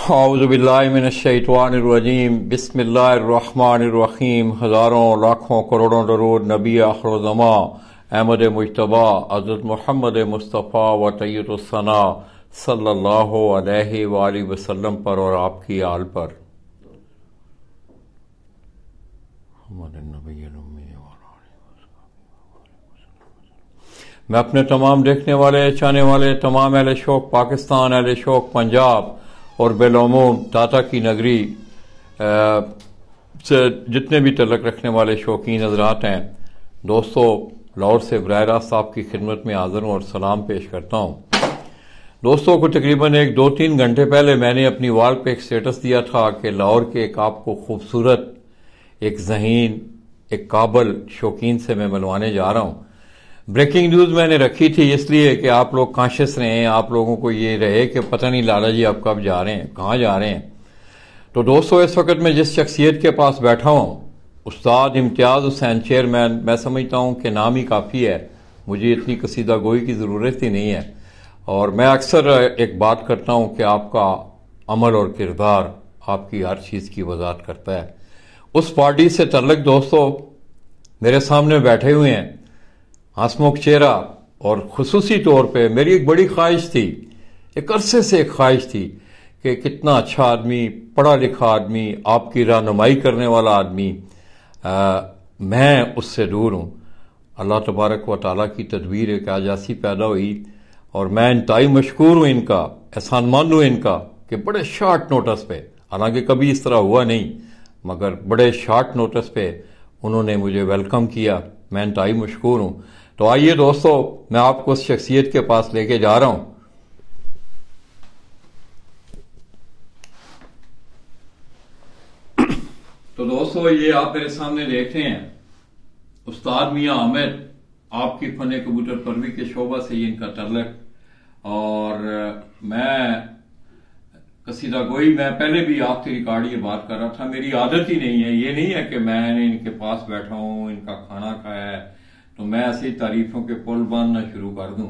औज़ुबिल्लाहिमिनश्शैतानिर्रजीम बिस्मिल्लाहिर्रहमानिर्रहीम। हज़ारों लाखों करोड़ों दरूद नबी आखिरुज़्ज़मा अहमद मुज्तबा हज़रत मोहम्मद मुस्तफ़ा व तय्यबुस्सना सल्लल्लाहु अलैहि वालैहि वसल्लम पर और आपकी आल पर। मैं अपने तमाम देखने वाले चाहने वाले तमाम अहले शौक पाकिस्तान, अहले शौक पंजाब और बेलूम दाता की नगरी से जितने भी तल्लक रखने वाले शौकीन हजरात हैं, दोस्तों लाहौर से बराह रास्त आपकी खिदमत में हाज़िर हूँ और सलाम पेश करता हूँ। दोस्तों को तकरीबन 1-2-3 घंटे पहले मैंने अपनी वॉल पे एक स्टेटस दिया था कि लाहौर के एक आपको खूबसूरत, एक ज़हीन, एक काबल शौकीन से मैं मिलवाने जा रहा हूँ। ब्रेकिंग न्यूज मैंने रखी थी इसलिए कि आप लोग कॉन्शियस रहें, आप लोगों को ये रहे कि पता नहीं लाला जी आप कब जा रहे हैं, कहाँ जा रहे हैं। तो दोस्तों इस वक्त मैं जिस शख्सियत के पास बैठा हूँ, उस्ताद इम्तियाज हुसैन चेयरमैन, मैं समझता हूँ कि नाम ही काफ़ी है, मुझे इतनी कसीदा गोई की ज़रूरत ही नहीं है। और मैं अक्सर एक बात करता हूँ कि आपका अमल और किरदार आपकी हर चीज़ की वजाहत करता है। उस पार्टी से तल्लक दोस्तों मेरे सामने बैठे हुए हैं, हंसमुख चेहरा, और खुसूसी तौर पे मेरी एक बड़ी ख्वाहिश थी, एक अरसे से एक ख्वाहिश थी कि कितना अच्छा आदमी, पढ़ा लिखा आदमी, आपकी रहनुमाई करने वाला आदमी, मैं उससे दूर हूँ। अल्लाह तबारक व तआला की तदबीर एक आज ऐसी पैदा हुई और मैं इंतहाई मशकूर हूँ इनका, एहसानमंद हूँ इनका कि बड़े शॉर्ट नोटिस पे, हालांकि कभी इस तरह हुआ नहीं, मगर बड़े शॉर्ट नोटिस पे उन्होंने मुझे वेलकम किया, मैं इंतहाई मशकूर हूँ। तो आइए दोस्तों मैं आपको उस शख्सियत के पास लेके जा रहा हूं। तो दोस्तों ये आप मेरे सामने देख रहे हैं उस्ताद मियां आमिर, आपकी फन कबूतर परवी के शोबा से ये इनका तल्लक। और मैं कसीदा गोई, मैं पहले भी आपके रिकॉर्ड ये बात कर रहा था, मेरी आदत ही नहीं है, ये नहीं है कि मैंने इनके पास बैठा हूं, इनका खाना खाया है तो मैं ऐसी तारीफों के पुल बांधना शुरू कर दूं।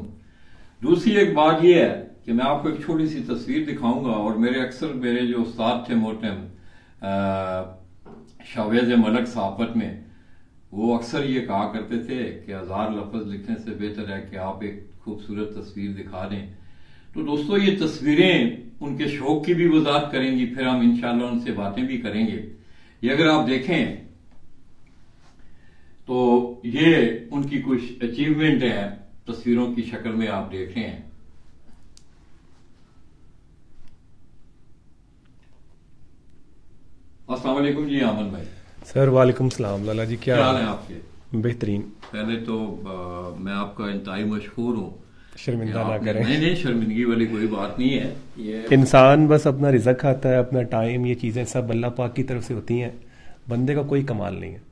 दूसरी एक बात यह है कि मैं आपको एक छोटी सी तस्वीर दिखाऊंगा और मेरे जो उस्ताद थे मोहतरम शावेज मलक सहाफत में, वो अक्सर ये कहा करते थे कि 1000 लफ्ज लिखने से बेहतर है कि आप एक खूबसूरत तस्वीर दिखा दें। तो दोस्तों ये तस्वीरें उनके शौक की भी वजाहत करेंगी, फिर हम इंशाल्लाह उनसे बातें भी करेंगे। ये अगर आप देखें तो ये उनकी कुछ अचीवमेंट है, तस्वीरों की शक्ल में आप देख रहे हैं। अस्सलाम वालेकुम जी आमन भाई। सर वालेकुम सलाम। लाला जी क्या हाल है आपके? बेहतरीन। पहले तो मैं आपका इंतहाई मशहूर हूँ, शर्मिंदा ना करें। नहीं शर्मिंदगी वाली कोई बात नहीं है। ये इंसान बस अपना रिज़्क खाता है, अपना टाइम, ये चीज़ें सब अल्लाह पाक की तरफ से होती हैं, बंदे का कोई कमाल नहीं है।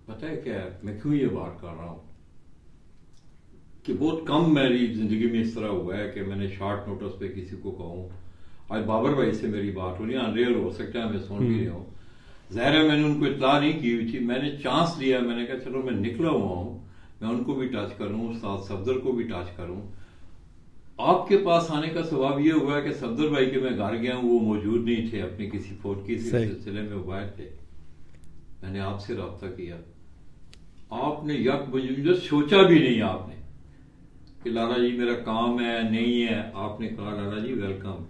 पता है क्या मैं क्यों ये बात कर रहा हूं कि बहुत कम मेरी जिंदगी में इस तरह हुआ है कि मैंने शॉर्ट नोटिस पे किसी को कहूं। आज बाबर भाई से मेरी बात हो रही है, अनरियल हो सकता है मैं सुन भी रहा हूं, जाहिर है मैंने उनको इत्तला नहीं की हुई थी, मैंने चांस लिया, मैंने कहा चलो मैं निकला हुआ हूं, मैं उनको भी टच करूं, उस्ताद सफदर को भी टच करूं। आपके पास आने का स्वभाव ये हुआ कि सफदर भाई के मैं घर गया हूं, वो मौजूद नहीं थे, अपने किसी फौज के सिलसिले में बाहर थे, मैंने आपसे रब्ता किया, आपने यक बजुज सोचा भी नहीं आपने कि लाला जी मेरा काम है, नहीं है, आपने कहा लाला जी वेलकम।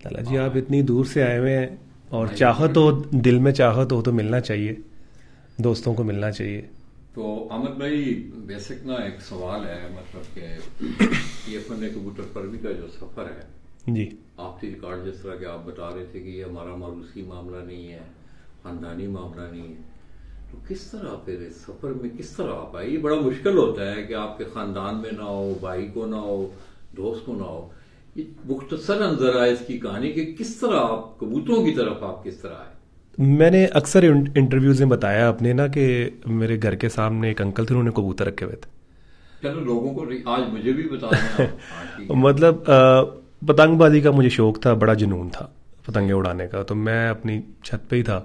लाला जी आप इतनी दूर से आए हुए हैं और चाहत हो, दिल में चाहत हो तो मिलना चाहिए, दोस्तों को मिलना चाहिए। तो अहमद भाई बेसिक ना एक सवाल है, मतलब कि ये फन कबूतर परवी का जो सफर है जी, आपकी रिकॉर्ड जिस तरह के आप बता रहे थे कि ये हमारा मारूसी मामला नहीं है, खानदानी मामला नहीं है, तो किस तरह फिर इस सफर में किस तरह आप आए? ये बड़ा मुश्किल होता है कि आपके खानदान में ना हो, भाई को ना हो, दोस्त को ना हो। ये मुख्तसर नजर आए इसकी कहानी कि किस तरह आप कबूतरों की तरफ आप किस तरह आए। मैंने अक्सर इंटरव्यूज में बताया अपने ना कि मेरे घर के सामने एक अंकल थे, उन्होंने कबूतर रखे हुए थे। चलो लोगों को आज मुझे भी बता दें। मतलब पतंगबाजी का मुझे शौक था, बड़ा जुनून था पतंगे उड़ाने का, तो मैं अपनी छत पे ही था,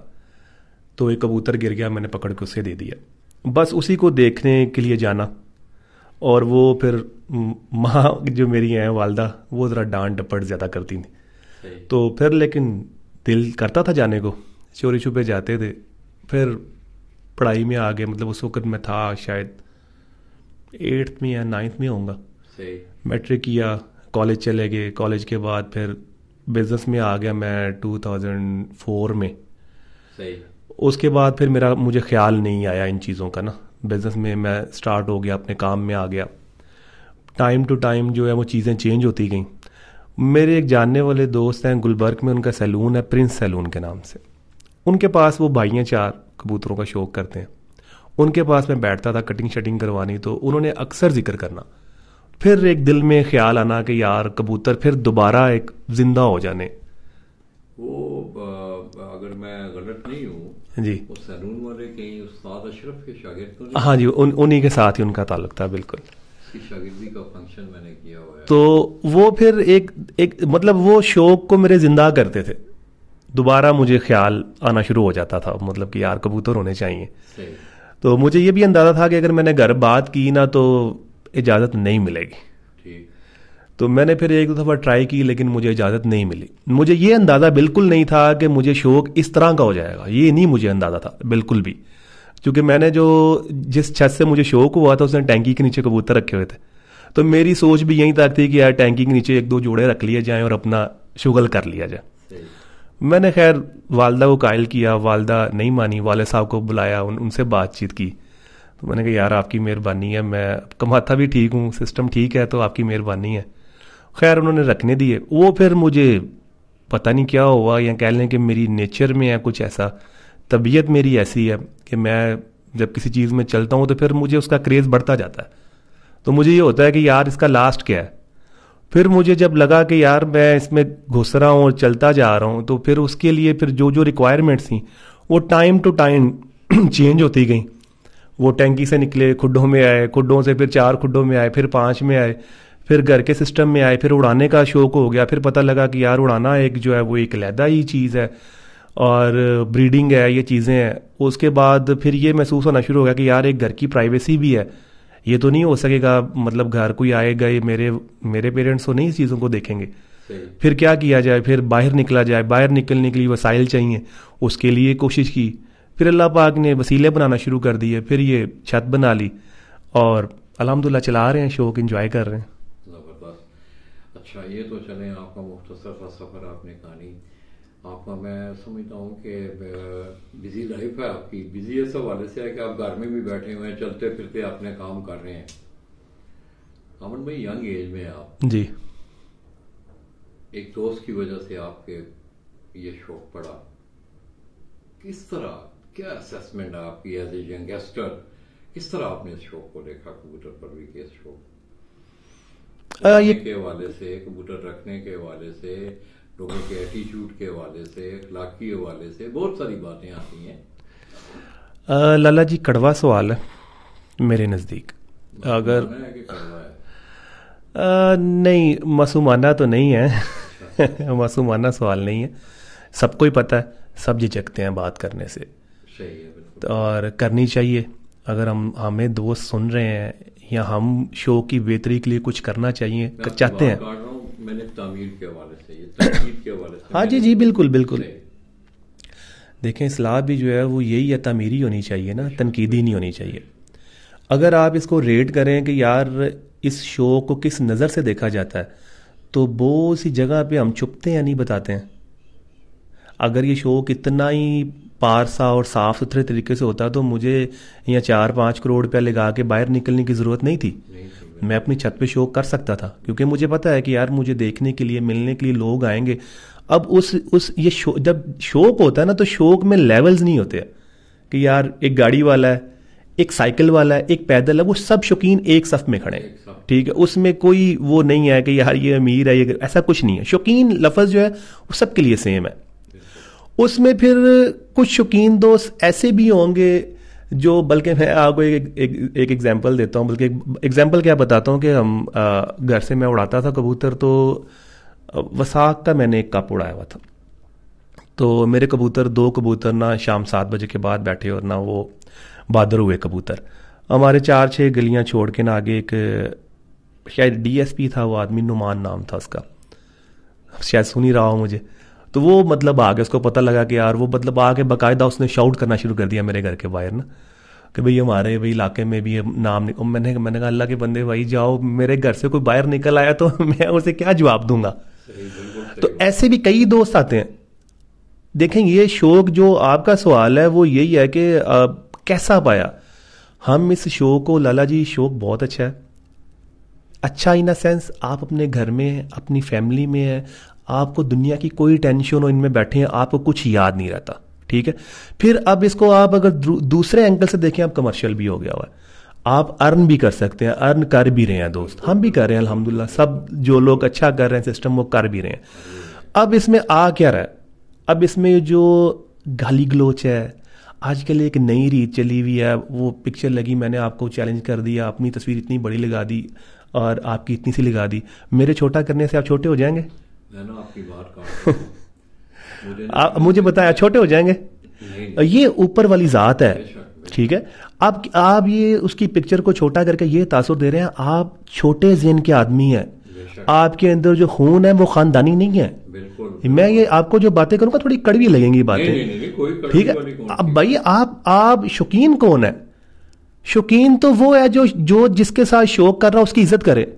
तो एक कबूतर गिर गया, मैंने पकड़ के उसे दे दिया, बस उसी को देखने के लिए जाना। और वो फिर माँ जो मेरी हैं वालदा, वो ज़रा डांट डपट ज़्यादा करती थी, तो फिर लेकिन दिल करता था जाने को, चोरी छुपे जाते थे। फिर पढ़ाई में आ गए, मतलब उस वक्त मैं था शायद 8th में या 9th में होऊंगा। मैट्रिक किया, कॉलेज चले गए। कॉलेज के बाद फिर बिजनेस में आ गया मैं 2004 में। उसके बाद फिर मुझे ख्याल नहीं आया इन चीज़ों का ना। बिजनेस में मैं स्टार्ट हो गया, अपने काम में आ गया। टाइम टू टाइम जो है वो चीज़ें चेंज होती गई। मेरे एक जानने वाले दोस्त हैं गुलबर्ग में, उनका सैलून है प्रिंस सैलून के नाम से। उनके पास वो भाई हैं 4 कबूतरों का शौक़ करते हैं। उनके पास मैं बैठता था कटिंग शटिंग करवानी, तो उन्होंने अक्सर जिक्र करना। फिर एक दिल में ख्याल आना कि यार कबूतर फिर दोबारा एक जिंदा हो जाने। वो अगर मैं गलत नहीं हूँ जी, वो सैलून वाले कहीं उस्ताद अशरफ के शागिर्द तो नहीं? हाँ जी, उन्हीं के साथ ही उनका ताल्लुक था। बिल्कुल, शागिर्दी का फंक्शन मैंने किया हुआ है। तो वो फिर एक मतलब वो शौक को मेरे जिंदा करते थे। दोबारा मुझे ख्याल आना शुरू हो जाता था, मतलब कि यार कबूतर होने चाहिए। तो मुझे ये भी अंदाजा था कि अगर मैंने घर बात की ना तो इजाज़त नहीं मिलेगी। ठीक। तो मैंने फिर 1-2 दफ़ा ट्राई की, लेकिन मुझे इजाज़त नहीं मिली। मुझे ये अंदाज़ा बिल्कुल नहीं था कि मुझे शौक इस तरह का हो जाएगा, ये नहीं मुझे अंदाज़ा था बिल्कुल भी। क्योंकि मैंने जिस छत से मुझे शौक हुआ था उसने टैंकी के नीचे कबूतर रखे हुए थे। तो मेरी सोच भी यहीं तक थी कि यार टैंकी के नीचे 1-2 जोड़े रख लिए जाएं और अपना शुगल कर लिया जाए। मैंने खैर वालदा को कायल किया, वालदा नहीं मानी। वालिद साहब को बुलाया, उनसे बातचीत की। तो मैंने कहा यार आपकी मेहरबानी है, मैं कमाता भी ठीक हूँ, सिस्टम ठीक है, तो आपकी मेहरबानी है। खैर उन्होंने रखने दिए। वो फिर मुझे पता नहीं क्या हुआ, या कह लें कि मेरी नेचर में है कुछ ऐसा, तबीयत मेरी ऐसी है कि मैं जब किसी चीज़ में चलता हूँ तो फिर मुझे उसका क्रेज़ बढ़ता जाता है। तो मुझे ये होता है कि यार इसका लास्ट क्या है। फिर मुझे जब लगा कि यार मैं इसमें घुस रहा हूँ और चलता जा रहा हूँ, तो फिर उसके लिए फिर जो रिक्वायरमेंट्स थी वो टाइम टू टाइम चेंज होती गई। वो टैंकी से निकले, खुड्डों में आए, खुड्डों से फिर 4 खुड्डों में आए, फिर 5 में आए, फिर घर के सिस्टम में आए, फिर उड़ाने का शौक हो गया। फिर पता लगा कि यार उड़ाना एक जो है वो एक अलहदा ही चीज़ है और ब्रीडिंग है, ये चीज़ें हैं। उसके बाद फिर ये महसूस होना शुरू हो गया कि यार एक घर की प्राइवेसी भी है, ये तो नहीं हो सकेगा, मतलब घर कोई आएगा, ये मेरे पेरेंट्स तो नहीं इस चीज़ों को देखेंगे। फिर क्या किया जाए, फिर बाहर निकला जाए। बाहर निकलने के लिए वसाइल चाहिए, उसके लिए कोशिश की। फिर अल्लाह पाक ने वसीले बनाना शुरू कर दिए। फिर ये छत बना ली और अल्हम्दुलिल्लाह चला रहे हैं, शौक एंजॉय कर रहे हैं। ज़बरदस्त। अच्छा, ये तो चलें आपका मुख्तसर सा सफ़र आपने कहानी आपका, मैं समझता हूँ कि बिजी लाइफ है आपकी। बिजी इस हवाले से है कि आप घर में भी बैठे हुए हैं, चलते फिरते अपने काम कर रहे हैं। अमन भाई, यंग एज में आप जी, एक दोस्त की वजह से आपके ये शौक पड़ा, किस तरह, क्या असेसमेंट है आपकी एज ए यंगस्टर, किस तरह आपने इस शौक को देखा, कबूतर परवरी के इस शौक के हवाले से, कबूतर रखने के हवाले से, लोगों के एटीट्यूड के हवाले से, अखलाकी हवाले से, बहुत सारी बातें आती हैं। लाला जी, कड़वा सवाल है मेरे नज़दीक। अगर नहीं, मासूमाना तो नहीं है मासूमाना सवाल नहीं है। सबको ही पता है, सब झिझकते हैं बात करने से। सही है, बिल्कुल। और करनी चाहिए। अगर हमें दोस्त सुन रहे हैं या हम शो की बेहतरी के लिए कुछ करना चाहिए चाहते हैं, मैंने तामीर के हवाले से, ये तनकीद के हवाले से। हाँ जी जी, बिल्कुल बिल्कुल। देखें, इस्लाह भी जो है वो यही है, तामीरी होनी चाहिए ना, तनकीदी नहीं होनी चाहिए। अगर आप इसको रेट करें कि यार इस शो को किस नज़र से देखा जाता है, तो बहुत सी जगह पे हम छुपते हैं, नहीं बताते हैं। अगर ये शो कितना ही पारसा और साफ सुथरे तरीके से होता तो मुझे यहाँ 4-5 करोड़ रुपया लगा के बाहर निकलने की ज़रूरत नहीं थी। मैं अपनी छत पे शो कर सकता था, क्योंकि मुझे पता है कि यार मुझे देखने के लिए, मिलने के लिए लोग आएंगे। अब ये शो, जब शौक होता है ना, तो शौक में लेवल्स नहीं होते कि यार एक गाड़ी वाला है, एक साइकिल वाला है, एक पैदल है, वो सब शौकीन एक सफ में खड़े हैं। ठीक है, उसमें कोई वो नहीं है कि यार ये अमीर है, ये ऐसा कुछ नहीं है। शौकीन लफ्ज़ जो है वो सबके लिए सेम है। उसमें फिर कुछ शौकीन दोस्त ऐसे भी होंगे जो, बल्कि मैं आपको एक एग्जांपल देता हूँ, बल्कि एग्जांपल क्या बताता हूँ कि हम घर से मैं उड़ाता था कबूतर, तो वसाख का मैंने एक कप उड़ाया हुआ था। तो मेरे कबूतर 2 कबूतर ना शाम 7 बजे के बाद बैठे और ना वो बादर हुए कबूतर। हमारे 4-6 गलियां छोड़ के ना आगे एक शायद DSP था, वो आदमी, नुमान नाम था उसका। शायद सुन ही रहा हो मुझे। तो वो मतलब आगे उसको पता लगा कि यार वो मतलब आगे बाकायदा उसने शाउट करना शुरू कर दिया मेरे घर के बाहर ना कि भाई हमारे भाई इलाके में भी नाम नहीं। मैंने कहा अल्लाह के बंदे भाई जाओ, मेरे घर से कोई बाहर निकल आया तो मैं उसे क्या जवाब दूंगा। तो ऐसे भी कई दोस्त आते हैं। देखें ये शौक जो आपका सवाल है वो यही है कि कैसा पाया हम इस शो को। लाला जी शौक बहुत अच्छा है, अच्छा इन अ सेंस आप अपने घर में अपनी फैमिली में है, आपको दुनिया की कोई टेंशन हो, इनमें बैठे हैं, आपको कुछ याद नहीं रहता, ठीक है। फिर अब इसको आप अगर दूसरे एंगल से देखें, आप कमर्शियल भी हो गया हुआ है, आप अर्न भी कर सकते हैं, अर्न कर भी रहे हैं दोस्त, हम भी कर रहे हैं अल्हम्दुलिल्लाह। सब जो लोग अच्छा कर रहे हैं सिस्टम वो कर भी रहे हैं। अब इसमें आ क्या रहा है, अब इसमें जो गाली गलोच है, आजकल एक नई रीत चली हुई है, वो पिक्चर लगी, मैंने आपको चैलेंज कर दिया, अपनी तस्वीर इतनी बड़ी लगा दी और आपकी इतनी सी लगा दी, मेरे छोटा करने से आप छोटे हो जाएंगे? मैं ना आपकी बात काट मुझे बताया छोटे हो जाएंगे? ये ऊपर वाली जात है, ठीक है। आप ये उसकी पिक्चर को छोटा करके ये तासुर दे रहे हैं, आप छोटे ज़हन के आदमी हैं, आपके अंदर जो खून है वो खानदानी नहीं है। मैं ये आपको जो बातें करूंगा थोड़ी कड़वी लगेंगी बातें, ठीक है। अब भाई आप शौकीन कौन है? शौकीन तो वो है जो जिसके साथ शौक कर रहा है उसकी इज्जत करे।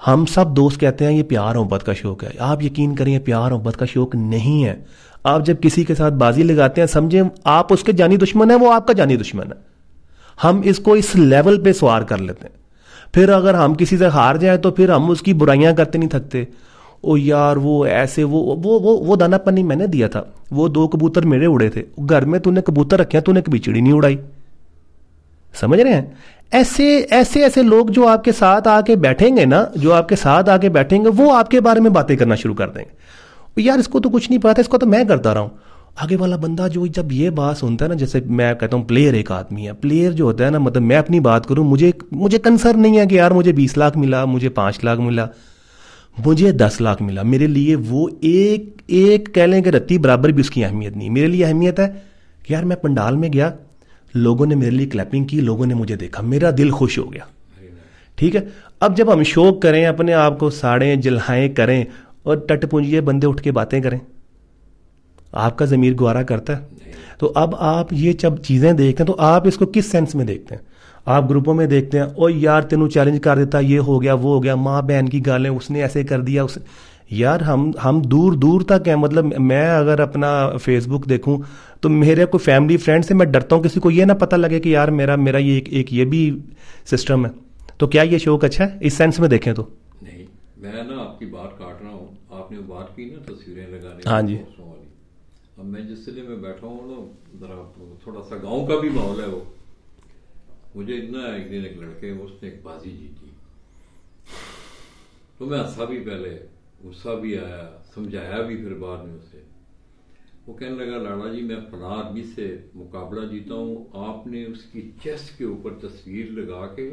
हम सब दोस्त कहते हैं ये प्यार मोहब्बत का शौक है, आप यकीन करें ये प्यार मोहब्बत का शौक नहीं है। आप जब किसी के साथ बाजी लगाते हैं समझे आप उसके जानी दुश्मन है, वो आपका जानी दुश्मन है। हम इसको इस लेवल पे सवार कर लेते हैं। फिर अगर हम किसी से हार जाए तो फिर हम उसकी बुराइयां करते नहीं थकते। ओ यार वो ऐसे वो दानापन नहीं मैंने दिया था, वो 2 कबूतर मेरे उड़े थे, घर में तूने कबूतर रखे, तूने कभी चिड़ी नहीं उड़ाई। समझ रहे हैं? ऐसे लोग जो आपके साथ आके बैठेंगे ना, जो आपके साथ आके बैठेंगे वो आपके बारे में बातें करना शुरू कर देंगे। यार इसको तो कुछ नहीं पता, इसको तो मैं करता रहा हूं। आगे वाला बंदा जो जब ये बात सुनता है ना, जैसे मैं कहता हूं प्लेयर एक आदमी है, प्लेयर जो होता है ना, मतलब मैं अपनी बात करूं, मुझे कंसर्न नहीं है कि यार मुझे 20 लाख मिला, मुझे 5 लाख मिला, मुझे 10 लाख मिला, मेरे लिए वो एक कह लें कि रत्ती बराबर भी उसकी अहमियत नहीं। मेरे लिए अहमियत है कि यार मैं पंडाल में गया, लोगों ने मेरे लिए क्लैपिंग की, लोगों ने मुझे देखा, मेरा दिल खुश हो गया, ठीक है। अब जब हम शौक करें, अपने आप को साड़ें जल्हाएं करें और टटपुंजिए बंदे उठ के बातें करें, आपका ज़मीर गुवारा करता है? तो अब आप ये जब चीज़ें देखते हैं तो आप इसको किस सेंस में देखते हैं? आप ग्रुपों में देखते हैं, ओ यार तेनू चैलेंज कर देता, ये हो गया वो हो गया, माँ बहन की गालें, उसने ऐसे कर दिया उस। यार हम दूर दूर तक हैं। मतलब मैं अगर अपना फेसबुक देखूं तो मेरे कोई फैमिली फ्रेंड से मैं डरता हूं किसी को ये ना पता लगे कि यार मेरा ये एक ये भी सिस्टम है। तो क्या ये शौक अच्छा है इस सेंस में देखें तो? नहीं, मैं ना आपकी बात काट रहा हूँ। आपने बात की ना तस्वीरें लगाने, हाँ जी। अब मैं जिस जिले में बैठा हूँ ना, जरा थोड़ा सा गांव का भी माहौल है वो। मुझे इतना एक दिन एक लड़के उसने एक बाजी जीती, तो मैं हंसा भी, पहले गुस्सा भी आया, समझाया भी फिर बाद में उसे। वो कहने लगा लाला जी मैं फला आदमी से मुकाबला जीता हूँ, आपने उसकी चेस्ट के ऊपर तस्वीर लगा के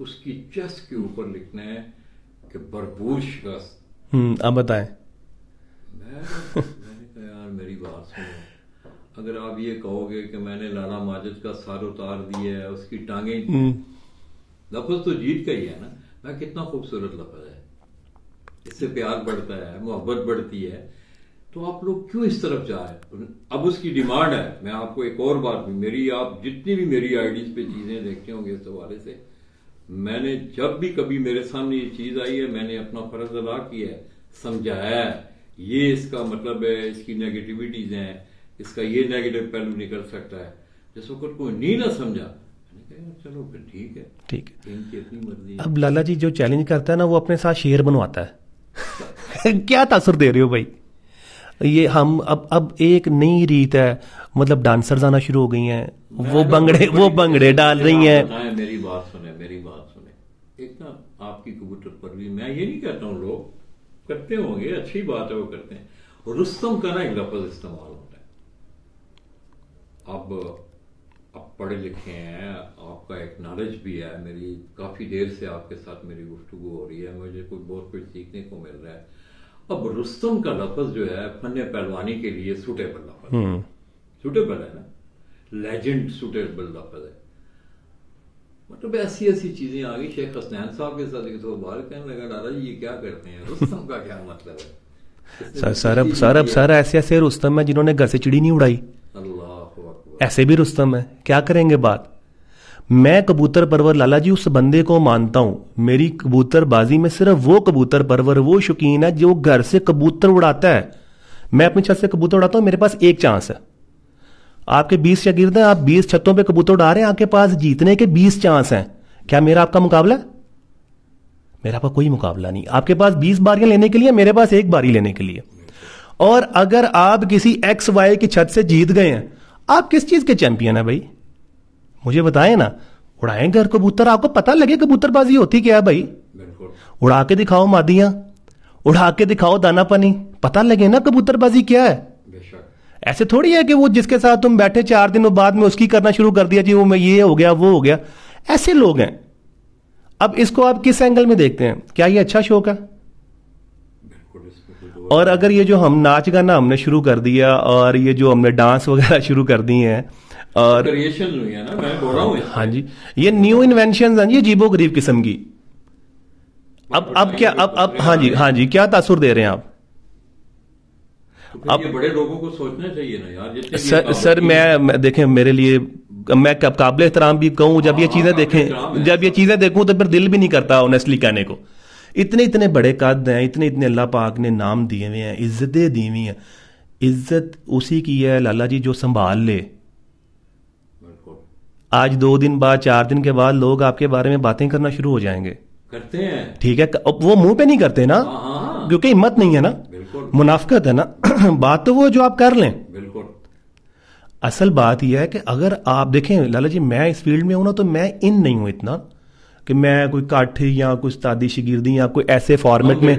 उसकी चेस्ट के ऊपर लिखना है कि भरपूर शिकस्त। अब बताएं। मैंने कहा यार मेरी बात सुनो, अगर आप ये कहोगे कि मैंने लाला माजिद का सर उतार दिया है, उसकी टांगे, लफ्ज तो जीत का ही है ना। मैं कितना खूबसूरत लफ्ज है, इससे प्यार बढ़ता है, मोहब्बत बढ़ती है, तो आप लोग क्यों इस तरफ जा रहे? अब उसकी डिमांड है। मैं आपको एक और बात भी, मेरी आप जितनी भी मेरी आईडीज पे चीजें देखते होंगे इस हवाले से, मैंने जब भी कभी मेरे सामने ये चीज आई है, मैंने अपना फर्ज अदा किया है, समझाया है, ये इसका मतलब है, इसकी नेगेटिविटीज हैं, इसका ये नेगेटिव पहलू निकल सकता है। जिस वक्त कोई नहीं ना समझा, चलो फिर ठीक है, ठीक है, इनकी अपनी मर्जी। अब लाला जी जो चैलेंज करता है ना, वो अपने साथ शेर बनवाता है। क्या तासुर दे रहे हो भाई? ये हम अब एक नई रीत है, मतलब डांसर्स आना शुरू हो गई हैं, वो बंगड़े डाल रही हैं। मेरी बात सुने। एक ना आपकी कबूतर पर भी, मैं ये नहीं कहता हूँ, लोग करते होंगे, अच्छी बात है वो करते हैं। रुस्तम का ना एक लफ्ज इस्तेमाल होता है। अब पढ़े लिखे हैं, आपका एक नॉलेज भी है, मेरी काफी देर से आपके साथ मेरी गुफ्तगू हो रही है, मुझे बहुत कुछ सीखने को मिल रहा है। अब रुस्तम का लफ्ज जो है फन्ने पहलवानी के लिए सुटेबल लफ्ज, सुटेबल है ना, लेजेंड सुटेबल लफ्ज है। मतलब ऐसी चीजें आ गई। शेख हसनैन साहब के साथ एक तो बार कहने लगा लाला जी ये क्या करते हैं, रुस्तम का क्या मतलब है? सर ऐसे ऐसे रुस्तम है जिन्होंने घर से चिड़ी नहीं उड़ाई, ऐसे भी रुस्तम है, क्या करेंगे बात। मैं कबूतर परवर लाला जी उस बंदे को मानता हूं, मेरी कबूतरबाजी में सिर्फ वो कबूतर परवर, वो शौकीन है जो घर से कबूतर उड़ाता है। मैं अपनी छत से कबूतर उड़ाता हूं, मेरे पास एक चांस है। आपके 20 शागिर्द हैं, आप 20 छतों पे कबूतर उड़ा रहे हैं, आपके पास जीतने के 20 चांस हैं। क्या मेरा आपका मुकाबला है? मेरा आपका कोई मुकाबला नहीं। आपके पास 20 बारियां लेने के लिए, मेरे पास एक बारी लेने के लिए। और अगर आप किसी एक्स वाई की छत से जीत गए हैं, आप किस चीज के चैंपियन है भाई? मुझे बताएं ना। उड़ाएं घर कबूतर, आपको पता लगे कबूतरबाजी होती क्या है भाई। उड़ा के दिखाओ मादियां, उड़ा के दिखाओ दाना पानी, पता लगे ना कबूतरबाजी क्या है। ऐसे थोड़ी है कि वो जिसके साथ तुम बैठे 4 दिन बाद में उसकी करना शुरू कर दिया जी, वो ये हो गया वो हो गया। ऐसे लोग हैं। अब इसको आप किस एंगल में देखते हैं? क्या ये अच्छा शौक है? और अगर ये जो हम नाच गाना हमने शुरू कर दिया और ये जो हमने डांस वगैरह शुरू कर दिए हैं और क्रिएशन हुई है ना, मैं बोल रहा हूं। हाँ जी, ये न्यू इन्वेंशन हैं, ये अजीबो गरीब किस्म की। अब क्या, अब हाँ जी क्या तासुर दे रहे हैं आप? तो अब ये बड़े लोगों को सोचना चाहिए ना यार। सर मैं देखें, मेरे लिए मैं काबिल एहतराम भी कहूँ, जब ये चीजें देखें, जब ये चीजें देखूं तो फिर दिल भी नहीं करता ऑनेस्टली कहने को। इतने इतने बड़े कद हैं, इतने इतने अल्लाह पाक ने नाम दिए हुए हैं, इज्जतें दी हुई हैं। इज्जत उसी की है लाला जी जो संभाल ले। आज 2 दिन बाद 4 दिन के बाद लोग आपके बारे में बातें करना शुरू हो जाएंगे। करते हैं, ठीक है, वो मुंह पे नहीं करते ना, क्योंकि हिम्मत नहीं है ना, मुनाफिकत है ना। बात तो वो जो आप कर लें। बिल्कुल। असल बात यह है कि अगर आप देखें लाला जी, मैं इस फील्ड में हूं ना, तो मैं इन नहीं हूं इतना कि मैं कोई काठी या कोई उस्तादी शिगिर्दी या कोई ऐसे फॉर्मेट में,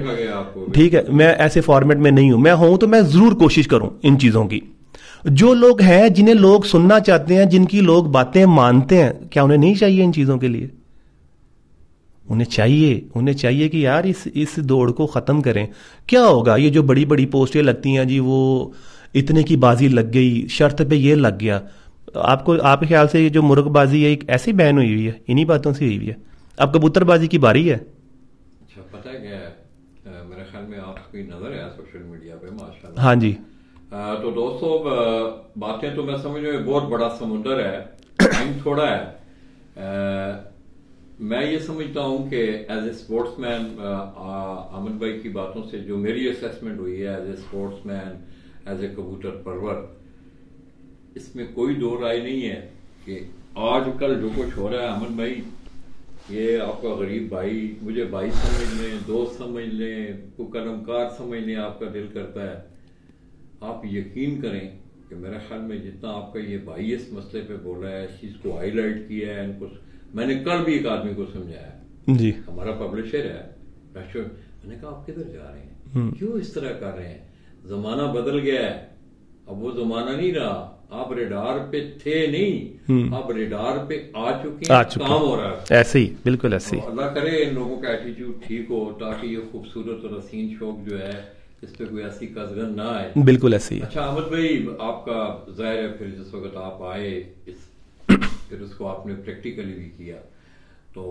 ठीक है, मैं ऐसे फॉर्मेट में नहीं हूं। मैं हूं तो मैं जरूर कोशिश करूं इन चीजों की। जो लोग हैं जिन्हें लोग सुनना चाहते हैं, जिनकी लोग बातें मानते हैं, क्या उन्हें नहीं चाहिए इन चीजों के लिए? उन्हें चाहिए कि यार इस दौड़ को खत्म करें। क्या होगा, ये जो बड़ी बड़ी पोस्टें लगती हैं जी, वो इतने की बाजी लग गई, शर्त पे ये लग गया। आपके ख्याल से ये जो मुर्गबाजी है एक ऐसी बैन हुई हुई है, इन्हीं बातों से हुई हुई है। अब कबूतरबाजी की बारी है। अच्छा, पता है क्या है, मेरे ख्याल में आपकी नजर है सोशल मीडिया पे, माशाल्लाह। हाँ जी। तो दोस्तों, बातें तो मैं समझ में बहुत बड़ा समुंदर है, टाइम थोड़ा है। मैं ये समझता हूं कि एज ए स्पोर्ट्समैन, अमन भाई की बातों से जो मेरी असेसमेंट हुई है as a sportsman, as a कबूतर परवर, इसमें कोई दो राय नहीं है कि आजकल जो कुछ हो रहा है, अमन भाई, ये आपका गरीब भाई, मुझे भाई समझ लें, दोस्त समझ लें, को कलमकार समझ लें, आपका दिल करता है। आप यकीन करें कि मेरे ख्याल में जितना आपका ये भाई इस मसले पे बोला है, इस चीज को हाईलाइट किया है, इनको मैंने कल भी एक आदमी को समझाया जी, हमारा पब्लिशर है, मैंने कहा आप किधर जा रहे हैं, क्यों इस तरह कर रहे हैं, जमाना बदल गया है, अब वो जमाना नहीं रहा, आप रेडार पे थे नहीं, आप रेडार पे आ चुके हैं, काम हो रहा है। ऐसे ही, बिल्कुल ऐसे ही। अल्लाह करे इन लोगों का एटीट्यूड ठीक हो, ताकि ये खूबसूरत और हसीन शौक जो है इस पे कोई ऐसी कसगन ना आए। बिल्कुल ऐसे ही। अच्छा अहमद भाई, आपका जाहिर है फिर जिस वक्त आप आए फिर उसको आपने प्रैक्टिकली भी किया, तो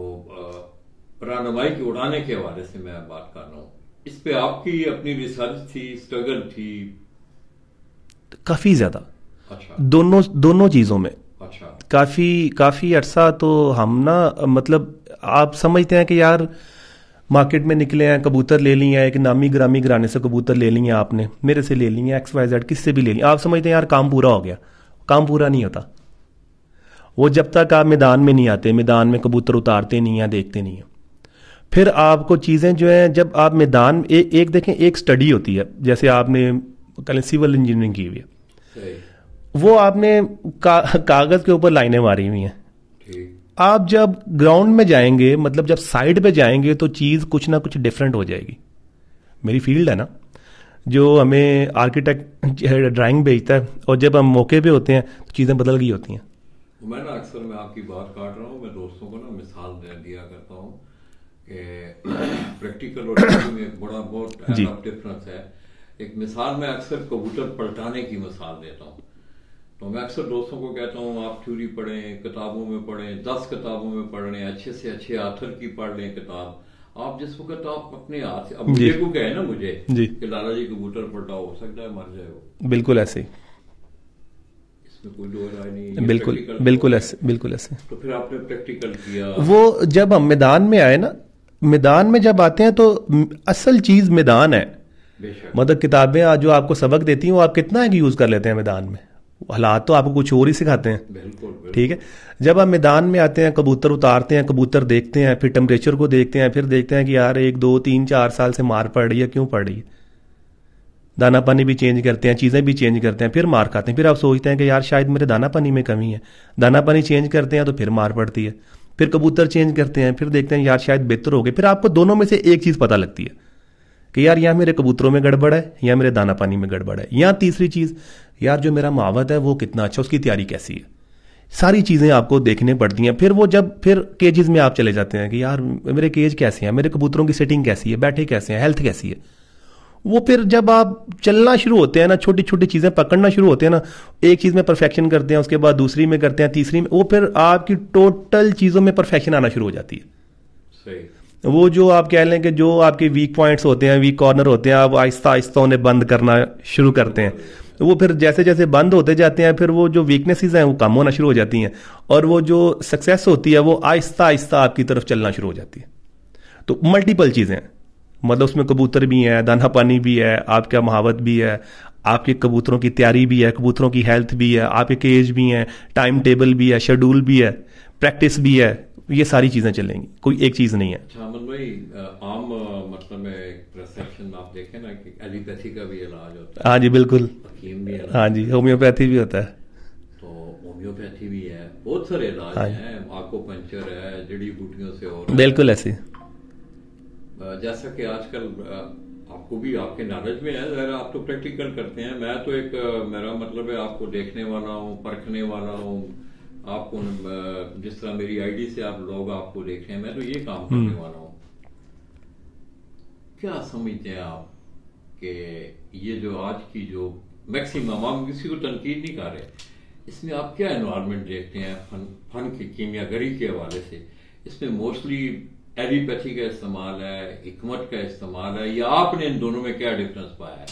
रहनुमाई की उड़ाने के हवाले से मैं बात कर रहा हूँ, इस पे आपकी अपनी रिसर्च थी, स्ट्रगल थी? काफी ज्यादा। अच्छा। दोनों चीजों में। अच्छा। काफी अरसा तो हम ना, मतलब आप समझते हैं कि यार मार्केट में निकले हैं, कबूतर ले लिए, एक नामी ग्रामी घराने से कबूतर ले लिए आपने, मेरे से ले लिए, XYZ किससे भी ले लिए, आप समझते हैं यार काम पूरा हो गया। काम पूरा नहीं होता वो जब तक आप मैदान में नहीं आते, मैदान में कबूतर उतारते नहीं हैं, देखते नहीं हैं। फिर आपको चीज़ें जो हैं, जब आप मैदान एक देखें, एक स्टडी होती है, जैसे आपने कल सिविल इंजीनियरिंग की हुई है, वो आपने कागज़ के ऊपर लाइनें मारी हुई हैं। आप जब ग्राउंड में जाएंगे, मतलब जब साइड पे जाएंगे, तो चीज़ कुछ ना कुछ डिफरेंट हो जाएगी। मेरी फील्ड है ना, जो हमें आर्किटेक्ट ड्राइंग भेजता है, और जब हम मौके पे होते हैं तो चीज़ें बदल गई होती हैं। मैं ना अक्सर मैं आपकी बात काट रहा हूँ, मैं दोस्तों को ना मिसाल दिया करता हूँ कि प्रैक्टिकल और थ्योरी में बड़ा बहुत डिफरेंस है। एक मिसाल मैं अक्सर कबूतर पलटाने की मिसाल देता हूँ, तो मैं अक्सर दोस्तों को कहता हूँ आप थ्योरी पढ़ें, किताबों में पढ़ें, 10 किताबों में पढ़ लें, अच्छे से अच्छे ऑथर की पढ़ लें किताब, आप जिस वक्त आप अपने हाथ से, अब मुझे को कहे ना मुझे जी कि लाला जी कबूतर पलटाओ, हो सकता है मर जाए वो, बिल्कुल ऐसे ही, इसमें कोई दो राय नहीं, ये बिल्कुल प्रैक्टिकल बिल्कुल ऐसे, बिल्कुल ऐसे। तो फिर आपने प्रैक्टिकल किया। वो जब हम मैदान में आए ना, मैदान में जब आते हैं तो असल चीज मैदान है। बेशक मतलब किताबें आज जो आपको सबक देती हैं वो आप कितना है यूज कर लेते हैं मैदान में, हालात तो आपको कुछ और ही सिखाते हैं। बिल्कुल ठीक है, जब आप मैदान में आते हैं, कबूतर उतारते हैं, कबूतर देखते हैं, फिर टेम्परेचर को देखते हैं, फिर देखते हैं कि यार 1 2 3 4 साल से मार पड़ रही है, क्यों पड़ रही है, दाना पानी भी चेंज करते हैं, चीज़ें भी चेंज करते हैं, फिर मार खाते हैं। फिर आप सोचते हैं कि यार शायद मेरे दाना पानी में कमी है, दाना पानी चेंज करते हैं तो फिर मार पड़ती है, फिर कबूतर चेंज करते हैं, फिर देखते हैं यार शायद बेहतर हो गए। फिर आपको दोनों में से एक चीज़ पता लगती है कि यार या मेरे कबूतरों में गड़बड़ है या मेरे दाना पानी में गड़बड़ है, या तीसरी चीज़ यार जो मेरा मावत है वो कितना अच्छा, उसकी तैयारी कैसी है। सारी चीज़ें आपको देखने पड़ती हैं। फिर वो जब फिर केजेस में आप चले जाते हैं कि यार मेरे केज कैसे हैं, मेरे कबूतरों की सेटिंग कैसी है, बैठे कैसे हैं, हेल्थ कैसी है। वो फिर जब आप चलना शुरू होते हैं ना, छोटी छोटी चीज़ें पकड़ना शुरू होते हैं ना, एक चीज़ में परफेक्शन करते हैं, उसके बाद दूसरी में करते हैं, तीसरी में, वो फिर आपकी टोटल चीज़ों में परफेक्शन आना शुरू हो जाती है। सही। वो जो आप कह लें कि जो आपके वीक पॉइंट्स होते हैं, वीक कॉर्नर होते हैं, आप आहिस्ता आहिस्ता उन्हें बंद करना शुरू करते हैं। वो फिर जैसे जैसे बंद होते जाते हैं, फिर वो जो वीकनेसेस हैं वो कम होना शुरू हो जाती हैं, और वो जो सक्सेस होती है वो आहिस्ता आहिस्ता आपकी तरफ चलना शुरू हो जाती है। तो मल्टीपल चीज़ें हैं, मतलब उसमें कबूतर भी है, दाना पानी भी है, आपका महावत भी है, आपके कबूतरों की तैयारी भी है, कबूतरों की हेल्थ भी है, आपके केज भी हैं, टाइम टेबल भी है, शेड्यूल भी है, प्रैक्टिस भी है, ये सारी चीज़ें चलेंगी, कोई एक चीज़ नहीं है। अच्छा अमन भाई, आम मतलब में परसेप्शन में आप देखें ना कि एलोपैथी का भी इलाज होता है। हाँ जी बिल्कुल, हकीम भी इलाज, हाँ जी, होम्योपैथी भी होता है। तो होम्योपैथी भी है, बहुत सारे इलाज हाँ हैं, आपको पंचर है, जड़ी बूटियों से हो रहा है। बिल्कुल ऐसे। जैसा कि आजकल आपको भी आपके नॉलेज में है, जरा आप तो प्रैक्टिकल करते हैं, मैं तो एक मेरा मतलब है आपको देखने वाला हूँ, परखने वाला हूँ, आपको जिस तरह मेरी आईडी से आप लोग आपको देख रहे हैं, मैं तो ये काम करने वाला हूँ। क्या समझते हैं आप कि ये जो आज की जो मैक्सिमम, हम किसी को तनकीद नहीं कर रहे, इसमें आप क्या एनवायरनमेंट देखते हैं फन की कीमियागरी के हवाले से? इसमें मोस्टली एलोपैथी का इस्तेमाल है, हिकमत का इस्तेमाल है, या आपने इन दोनों में क्या डिफरेंस पाया है?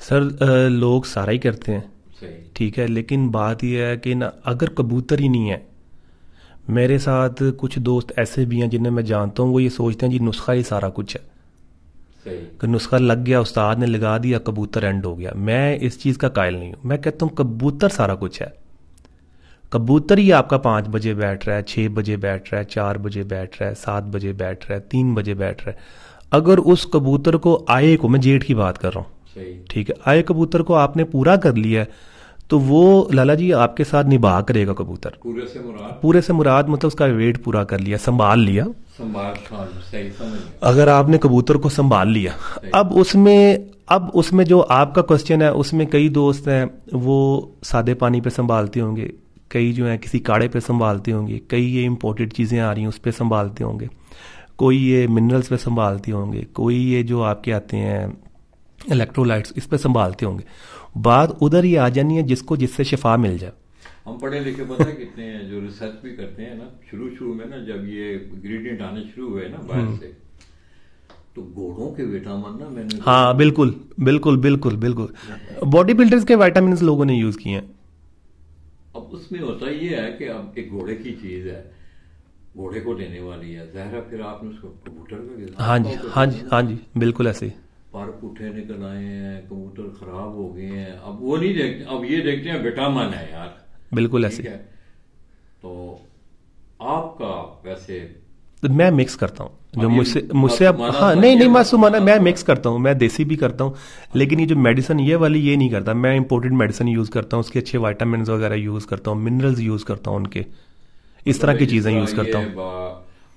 सर लोग सारा ही करते हैं, सही, ठीक है, लेकिन बात यह है कि ना अगर कबूतर ही नहीं है, मेरे साथ कुछ दोस्त ऐसे भी हैं जिन्हें मैं जानता हूँ, वो ये सोचते हैं जी नुस्खा ही सारा कुछ है, सही, कि नुस्खा लग गया, उस्ताद ने लगा दिया, कबूतर एंड हो गया। मैं इस चीज़ का कायल नहीं हूँ, मैं कहता हूँ कबूतर सारा कुछ है। कबूतर ही आपका 5 बजे बैठ रहा है, 6 बजे बैठ रहा है, 4 बजे बैठ रहा है, 7 बजे बैठ रहा है, 3 बजे बैठ रहा है। अगर उस कबूतर को आए को, मैं जेठ की बात कर रहा हूँ, सही, ठीक है, आए कबूतर को आपने पूरा कर लिया है, तो वो लाला जी आपके साथ निभा करेगा कबूतर। पूरे से मुराद मतलब उसका वेट पूरा कर लिया, संभाल लिया, सही समझ। अगर आपने कबूतर को संभाल लिया, अब उसमें जो आपका क्वेश्चन है, उसमें कई दोस्त हैं वो सादे पानी पे संभालते होंगे, कई जो है किसी काढ़े पे संभालते होंगे, कई ये इंपोर्टेड चीज़ें आ रही हैं उस पर संभालते होंगे, कोई ये मिनरल्स पे संभालते होंगे, कोई ये जो आपके आते हैं इलेक्ट्रोलाइट्स इस पे संभालते होंगे। बात उधर ही आ जानी है जिसको जिससे शिफा मिल जाए। हम पढ़े लिखे पता है कितने हैं जो रिसर्च भी करते हैं ना, शुरू में ना जब ये इंग्रेडिएंट आने शुरू हुए ना बाहर से, तो घोड़ों के विटामिन ना मैंने, हाँ बिल्कुल बिल्कुल बिल्कुल बिल्कुल, बॉडी बिल्डर्स के विटामिन लोगों ने यूज किए हैं। अब उसमें होता ये है कि अब एक घोड़े की चीज है, घोड़े को देने वाली है, ज़ाहिर फिर आपने उसको कबूतर का, हाँ जी हाँ जी हाँ जी बिल्कुल ऐसे। पर पुट्ठे निकल आए हैं, कबूतर खराब हो गए हैं, अब वो नहीं देखते, अब ये देखते हैं विटामिन है यार, बिल्कुल ऐसे। तो आपका वैसे तो मैं मिक्स करता हूँ जो मुझसे अब, हाँ नहीं मासूमाना, मैं मिक्स करता हूँ, मैं देसी भी करता हूँ, लेकिन ये जो मेडिसिन ये वाली ये नहीं करता, मैं इंपोर्टेड मेडिसिन यूज करता हूँ, उसके अच्छे विटामिन वगैरह यूज करता हूँ, मिनरल्स यूज करता हूँ उनके, इस तरह की चीजें यूज करता हूँ।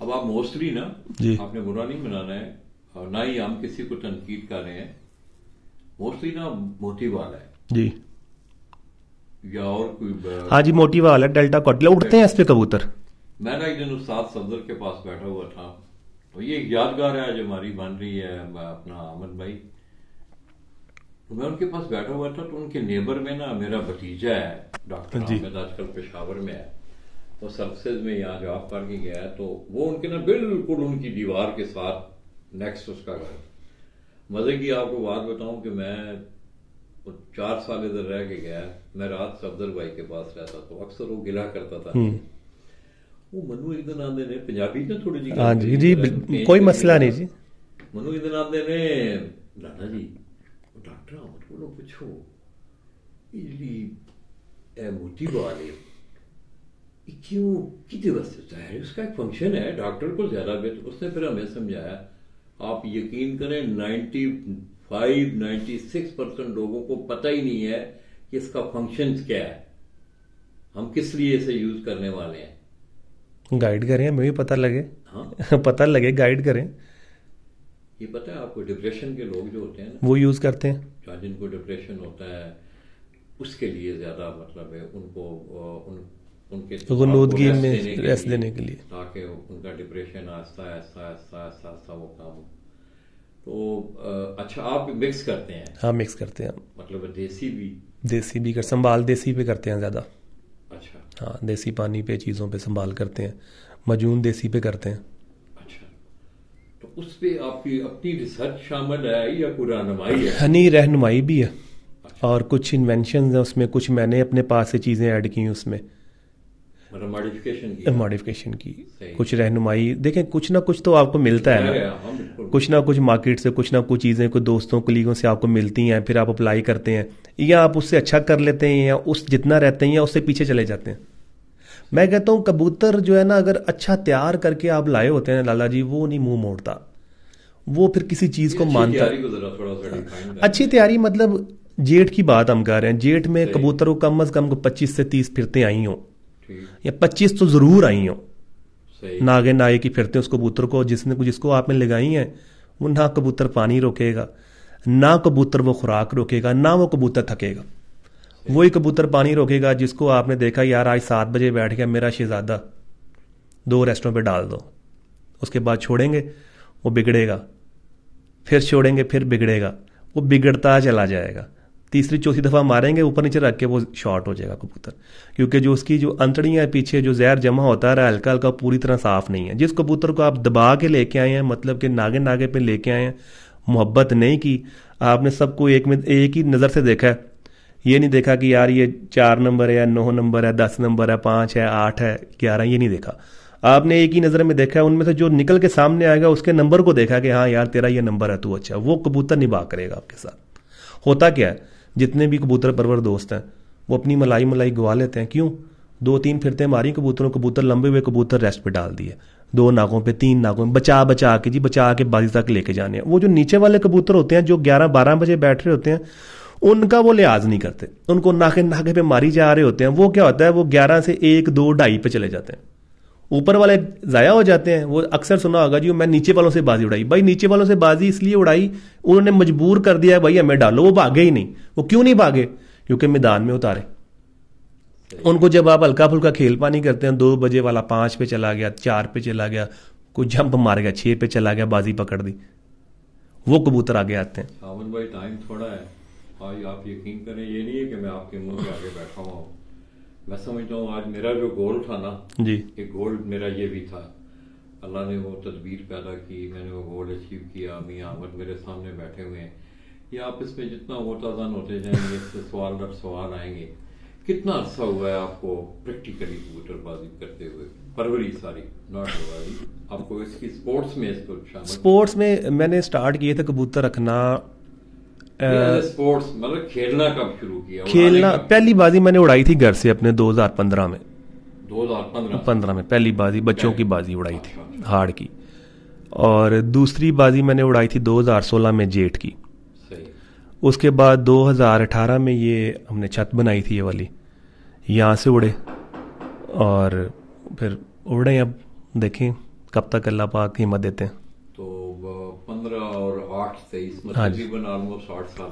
अब आप मोस्टली ना जी, आपने बुरा नहीं मनाना है और ना ही हम किसी को तनकीद कर रहे हैं, मोस्टली ना मोती वाल है जी, या और कोई, हाँ जी मोटी वाल है, डेल्टा कॉटला उड़ते हैं इस पे कबूतर। मैं ना एक दिन उस्ताद सफदर के पास बैठा हुआ था, तो ये एक यादगार है जो हमारी बन रही है अपना अहमद भाई, तो मैं उनके पास बैठा हुआ था, तो उनके नेबर में ना मेरा भतीजा है डॉक्टर अहमद, आजकल पेशावर में है, वो सर्विसेज में यहाँ जॉब करके गया है, तो वो उनके ना बिल्कुल उनकी दीवार के साथ नेक्स्ट उसका घर। मजे की आपको बात बताऊं कि मैं 4 साल इधर रह के गया। मैं रात सफदर भाई के पास रहता तो अक्सर वो गिला करता था, वो मनु एक दिन आंदे ने पंजाबी ना थोड़ी जी, हाँ जी जी, कोई मसला नहीं जी। मनु एक दिन आंदे ने, नाना जी डॉक्टर अहमद को पूछो ये मोती बाल है क्यों कितने वास्ते होता है, उसका एक फंक्शन है, डॉक्टर को ज्यादा बेहतर। उसने फिर हमें समझाया, आप यकीन करें 95-96% लोगों को पता ही नहीं है कि इसका फंक्शन क्या है, हम किस लिए इसे यूज करने वाले हैं। गाइड करें, हमें भी पता लगे। हाँ पता लगे, गाइड करें। ये पता है आपको, डिप्रेशन के लोग जो होते हैं ना, वो यूज करते हैं, जिनको डिप्रेशन होता है उसके लिए ज्यादा मतलब है, उनको उनके गुनूदगी में रेस्ट देने के लिए, ताकि उनका डिप्रेशन आहिस्ता आहिस्ता आहिस्ता आहिस्ता आहिस्ता वो काम हो। तो अच्छा आप मिक्स करते हैं? हाँ मिक्स करते हैं, मतलब देसी भी कर संभाल देसी पे करते हैं ज्यादा। अच्छा हाँ, देसी पानी पे चीज़ों पे संभाल करते हैं, मजून देसी पे करते हैं। अच्छा, तो उस पे आपकी अपनी रिसर्च शामिल है या कोई रहनुमाई है? नहीं, रहनुमाई भी है। अच्छा। और कुछ इन्वेंशन है उसमें, कुछ मैंने अपने पास से चीज़ें ऐड की उसमें, मतलब मॉडिफिकेशन की कुछ रहनुमाई। देखें कुछ ना कुछ तो आपको मिलता है ना, कुछ ना कुछ मार्केट से कुछ ना कुछ चीज़ें कुछ दोस्तों कुलीगों से आपको मिलती हैं, फिर आप अप्लाई करते हैं, या आप उससे अच्छा कर लेते हैं, या उस जितना रहते हैं या उससे पीछे चले जाते हैं। मैं कहता हूँ कबूतर जो है ना, अगर अच्छा तैयार करके आप लाए होते हैं लाला जी, वो नहीं मुंह मोड़ता, वो फिर किसी चीज़ को मानता। अच्छी तैयारी मतलब जेठ की बात हम कर रहे हैं, जेठ में कबूतर को कम अज कम 25 से 30 फिरते आई हों, या 25 तो जरूर आई हो, नागे नागे की फिरते उस कबूतर को जिसको आपने लगाई हैं, वो ना कबूतर पानी रोकेगा, ना कबूतर वो खुराक रोकेगा, ना वो कबूतर थकेगा। वही कबूतर पानी रोकेगा जिसको आपने देखा यार आज 7 बजे बैठ गया मेरा शहजादा, 2 रेस्टों पे डाल दो, उसके बाद छोड़ेंगे वो बिगड़ेगा, फिर छोड़ेंगे फिर बिगड़ेगा, वो बिगड़ता चला जाएगा, तीसरी चौथी दफा मारेंगे ऊपर नीचे रख के वो शॉर्ट हो जाएगा कबूतर, क्योंकि जो उसकी जो अंतड़ियां है पीछे जो जहर जमा होता है हल्का हल्का पूरी तरह साफ नहीं है। जिस कबूतर को आप दबा के लेके आए हैं, मतलब कि नागे नागे पे लेके आए हैं, मोहब्बत नहीं की, आपने सबको एक ही नज़र से देखा है, ये नहीं देखा कि यार ये 4 नंबर है या 9 नंबर है, 10 नंबर है, 5 है, 8 है, 11, ये नहीं देखा। आपने एक ही नज़र में देखा है, उनमें से जो निकल के सामने आएगा उसके नंबर को देखा कि हाँ यार तेरा ये नंबर है, तू अच्छा, वो कबूतर निभा करेगा आपके साथ। होता क्या है, जितने भी कबूतर परवर दोस्त हैं वो अपनी मलाई गवा लेते हैं। क्यों? 2-3 फिरते मारी कबूतरों, कबूतर लंबे हुए, कबूतर रेस्ट पे डाल दिए, 2 नाकों पे 3 नाकों में बचा के बाजी तक लेके जाने। वो जो नीचे वाले कबूतर होते हैं जो 11-12 बजे बैठ रहे होते हैं, उनका वो लिहाज नहीं करते, उनको नाके पे मारी जा रहे होते हैं। वो क्या होता है, वो 11 से 1, 2, 2:30 पे चले जाते हैं, ऊपर वाले जाया हो जाते हैं। वो अक्सर सुना होगा जी मैं नीचे वालों से बाजी उड़ाई, भाई नीचे वालों से बाजी इसलिए उड़ाई, उन्होंने मजबूर कर दिया भाई हमें डालो, वो भागे ही नहीं। वो क्यों नहीं भागे? क्योंकि मैदान में उतारे उनको। जब आप हल्का फुल्का खेल पानी करते हैं, 2 बजे वाला 5 पे चला गया, 4 पे चला गया, कोई जंप मार गया, 6 पे चला गया, बाजी पकड़ दी, वो कबूतर आगे आते हैं। सावन भाई टाइम थोड़ा है, आज आप यकीन करें ये नहीं है कि मैं आपके मुंह के आगे बैठा हुआ हूँ। मैं समझता हूँ आज मेरा जो गोल था ना जी, एक गोल मेरा ये भी था, अल्लाह ने वो तदबीर पैदा की, मैंने वो गोल अचीव किया। मियां अहमद मेरे सामने बैठे हुए हैं, ये आप इसमें जितना मोताजान होते जाएंगे इससे सवाल दर सवाल आएंगे। कितना अर्सा हुआ है आपको प्रैक्टिकली कबूतरबाजी करते हुए, परवरी सारी नॉट बाजी आपको इसकी स्पोर्ट्स में इसको शामिल? स्पोर्ट्स में मैंने स्टार्ट किए थे कबूतर रखना, स्पोर्ट्स मतलब खेलना कब शुरू किया? खेलना पहली बाजी मैंने उड़ाई थी घर से अपने 2015 में। 2015 में पहली बाजी बच्चों की बाजी उड़ाई थी हाड़ की, और दूसरी बाजी मैंने उड़ाई थी 2016 में जेठ की। उसके बाद 2018 में ये हमने छत बनाई थी ये वाली, यहाँ से उड़े और फिर उड़े। अब देखें कब तक अल्लाह पाक हिम्मत देते हैं। तो 15 और 8 23 हाँ तकरीबन ऑलमोस्ट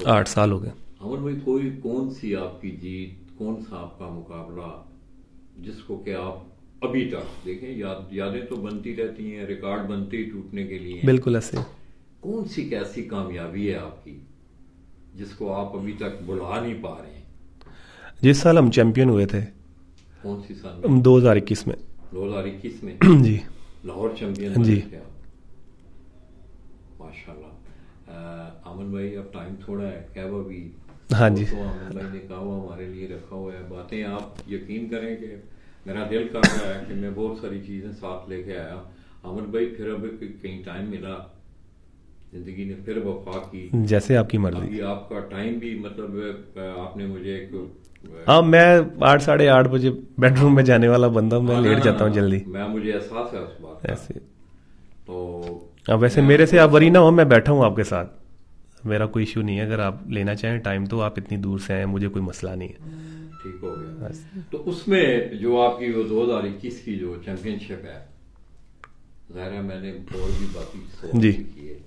8 साल हो गए। अमर भाई कौन सी आपकी जीत, कौन सा आपका मुकाबला जिसको कि आप अभी तक देखें, यादें तो बनती रहती हैं, रिकॉर्ड बनते ही टूटने के लिए, बिल्कुल ऐसे। कौन सी कैसी कामयाबी है आपकी जिसको आप अभी तक भुला नहीं पा रहे हैं? जिस साल हम चैंपियन हुए थे, कौन सी साल में? 2021 में। 2021 में जी, लाहौर चैंपियन जी। माशाल्लाह। आमन भाई अब टाइम थोड़ा है, क्या वो भी हाँ जी। तो आमन भाई ने कहा हुआ हमारे लिए रखा हुआ है बातें, आप यकीन करें कि मेरा दिल कर रहा है कि मैं बहुत सारी चीजें साथ लेके आया। आमन भाई फिर अब कहीं टाइम मिला, जिंदगी ने फिर वफा की, जैसे आपकी मर्जी। अभी आपका टाइम भी मतलब आपने मुझे एक हाँ, मैं 8 साढ़े 8 बजे बेडरूम में जाने वाला बंदा हूँ, मैं लेट जाता हूँ जल्दी मैं मुझे एहसास है उस बात का। ऐसे। तो अब वैसे मेरे से आप वरी ना हो, मैं बैठा हूँ आपके साथ, मेरा कोई इशू नहीं है। अगर आप लेना चाहें टाइम तो आप इतनी दूर से आए, मुझे कोई मसला नहीं है। ठीक हो गया। तो उसमें जो आपकी वो 2021 की जो चैंपियनशिप है, ज़ाहिर है मैंने और भी बाकी जी की है,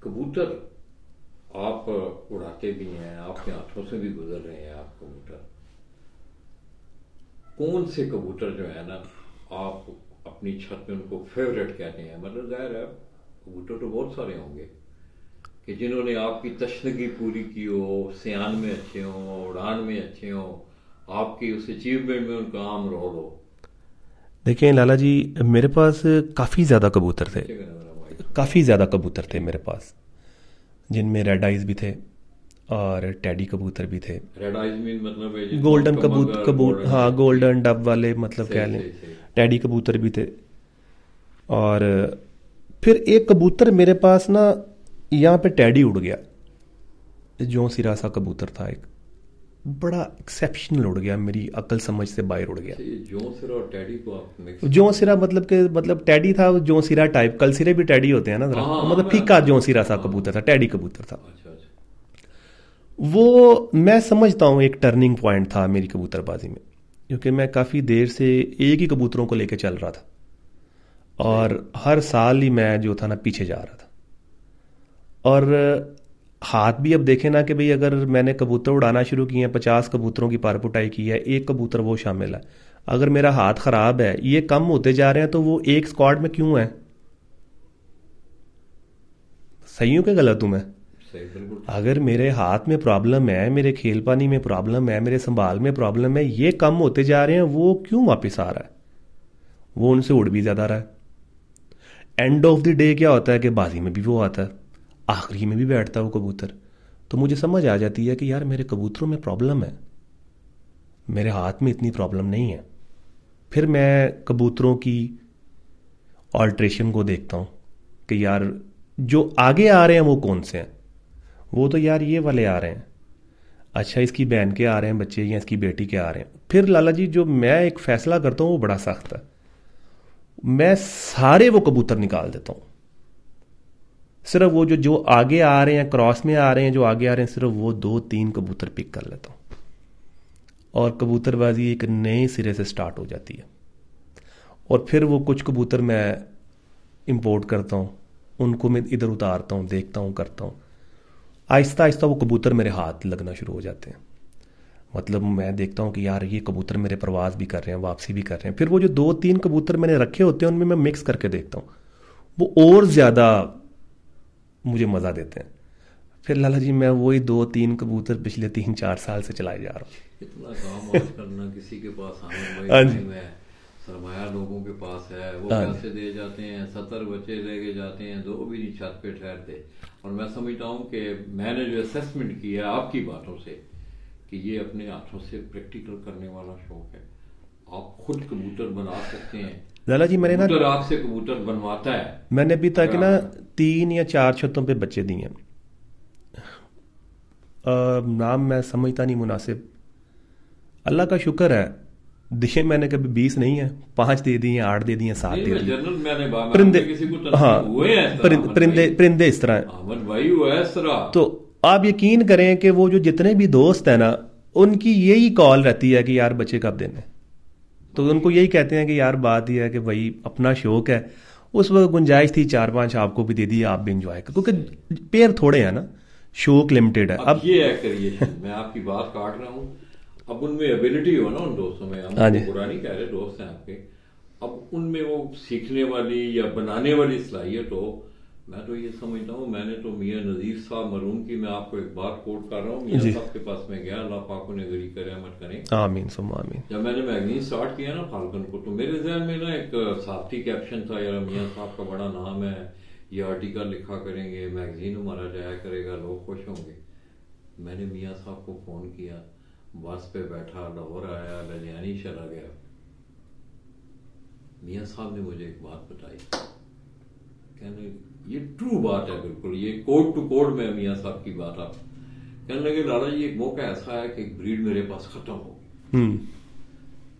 कबूतर आप उड़ाते भी हैं, आपके हाथों से भी गुजर रहे हैं आप कबूतर। कौन से कबूतर जो है ना आप अपनी छत पे उनको फेवरेट कहते हैं? मतलब जाहिर है कबूतर तो बहुत सारे होंगे कि जिन्होंने आपकी तशनगी पूरी की हो, सियान में अच्छे हो, उड़ान में अच्छे हो, आपकी उस अचीवमेंट में उनका आम रोल हो। देखिए लाला जी, मेरे पास काफ़ी ज़्यादा कबूतर थे, काफ़ी ज़्यादा कबूतर थे मेरे पास, जिनमें रेड आइज भी थे और टैडी कबूतर भी थे। रेड आइज मीन मतलब गोल्डन कबूतर, हाँ गोल्डन डब वाले, मतलब कह लें। टैडी कबूतर भी थे। और फिर एक कबूतर मेरे पास ना, यहाँ पे टैडी उड़ गया, जो सिरा सा कबूतर था, एक बड़ा एक्सेप्शनल उड़ गया, मेरी अकल समझ से बाहर उड़ गया। जो सिरा और टैडी को आप मिक्स, जो सिरा मतलब टैडी था, जो सिरा टाइप, कल सिरे भी टैडी होते हैं ना जरा, मतलब फीका जो सिरा सा कबूतर था, टैडी कबूतर था। वो मैं समझता हूँ एक टर्निंग पॉइंट था मेरी कबूतरबाजी में, क्योंकि मैं काफ़ी देर से एक ही कबूतरों को लेकर चल रहा था और हर साल ही मैं जो था ना पीछे जा रहा था। और हाथ भी अब देखें ना कि भाई अगर मैंने कबूतर उड़ाना शुरू किए हैं, 50 कबूतरों की पार पुटाई की है, एक कबूतर वो शामिल है, अगर मेरा हाथ ख़राब है, ये कम होते जा रहे हैं, तो वो एक स्क्वाड में क्यों है? सही हूँ कि गलत हूँ मैं? अगर मेरे हाथ में प्रॉब्लम है, मेरे खेल पानी में प्रॉब्लम है, मेरे संभाल में प्रॉब्लम है, ये कम होते जा रहे हैं, वो क्यों वापस आ रहा है? वो उनसे उड़ भी ज़्यादा रहा है। एंड ऑफ द डे क्या होता है कि बाजी में भी वो आता है, आखिरी में भी बैठता है वो कबूतर। तो मुझे समझ आ जाती है कि यार मेरे कबूतरों में प्रॉब्लम है, मेरे हाथ में इतनी प्रॉब्लम नहीं है। फिर मैं कबूतरों की ऑल्ट्रेशन को देखता हूँ कि यार जो आगे आ रहे हैं वो कौन से हैं। वो तो यार ये वाले आ रहे हैं, अच्छा इसकी बहन के आ रहे हैं बच्चे, या इसकी बेटी के आ रहे हैं। फिर लाला जी जो मैं एक फैसला करता हूँ वो बड़ा सख्त है, मैं सारे वो कबूतर निकाल देता हूँ। सिर्फ वो जो आगे आ रहे हैं, क्रॉस में आ रहे हैं, जो आगे आ रहे हैं, सिर्फ वो 2-3 कबूतर पिक कर लेता हूँ और कबूतरबाजी एक नए सिरे से स्टार्ट हो जाती है। और फिर वो कुछ कबूतर मैं इंपोर्ट करता हूँ, उनको मैं इधर उतारता हूँ, देखता हूँ, करता हूँ। आहिस्ता आहिस्ता वो कबूतर मेरे हाथ लगना शुरू हो जाते हैं। मतलब मैं देखता हूँ कि यार ये कबूतर मेरे प्रवास भी कर रहे हैं, वापसी भी कर रहे हैं। फिर वो जो 2-3 कबूतर मैंने रखे होते हैं उनमें मैं मिक्स करके देखता हूँ, वो और ज़्यादा मुझे मज़ा देते हैं। फिर लाला जी मैं वही 2-3 कबूतर पिछले 3-4 साल से चलाए जा रहा हूँ। इतना काम आज करना किसी के पास आने है, सरमाया लोगों के पास है, वो पैसे दे जाते हैं, 70 बच्चे लेके जाते हैं, 2 भी नहीं छत पे ठहरते। और मैं समझता हूँ कि मैंने जो असेसमेंट किया आपकी बातों से कि ये अपने हाथों से प्रैक्टिकल करने वाला शौक है। आप खुद कबूतर बना सकते हैं लाला जी। मैंने ना आपसे कबूतर बनवाता है, मैंने अभी तक ना 3 या 4 छतों पे बच्चे दिए हैं। नाम मैं समझता नहीं मुनासिब, अल्लाह का शुक्र है दिए मैंने कभी 20 नहीं है, 5 दे दिए, 8 दे दिए, 7 दे दिए। परिंदे, हाँ परिंदे इस तरह है। तो आप यकीन करें कि वो जो जितने भी दोस्त हैं ना, उनकी यही कॉल रहती है कि यार बच्चे कब देने। तो उनको यही कहते हैं कि यार बात यह है कि भाई अपना शौक है, उस वक्त गुंजाइश थी 4-5 आपको भी दे दी, आप भी इंजॉय कर, क्योंकि पेयर थोड़े हैं ना, शौक लिमिटेड है। अब ये है क्रिएशन, मैं आपकी बात काट रहा हूँ। अब उनमें एबिलिटी हो ना उन दोस्तों में, हम बुरा नहीं कह रहे, दोस्त हैं आपके, अब उनमें वो सीखने वाली या बनाने वाली सलाहियत हो। मैं तो ये समझता हूँ, मैंने तो मियाँ नजीर साहब मरूम की मैं आपको एक बात कोट कर रहा हूँ, मियाँ साहब के पास में गया, अल्लाह पाक उन्हें गरी करे, रहमत करें, आमीन सुम्मा आमीन। जब मैंने मैगजीन स्टार्ट किया ना फाल्कन को, तो मेरे जहन में ना एक साथी कैप्शन था, यार मियाँ साहब का बड़ा नाम है, ये आर्टिकल लिखा करेंगे, मैगजीन हमारा जाया करेगा, लोग खुश होंगे। मैंने मियाँ साहब को फ़ोन किया, बस पे बैठा, लाहौर आया, ललियानी चला गया। मियाँ साहब ने मुझे एक बात बताई, कहने ये ट्रू बात है, बिल्कुल ये कोड टू कोड में मियाँ साहब की बात। आप कहने लगे लाला जी एक मौका ऐसा है कि एक ब्रीड मेरे पास खत्म हो गई।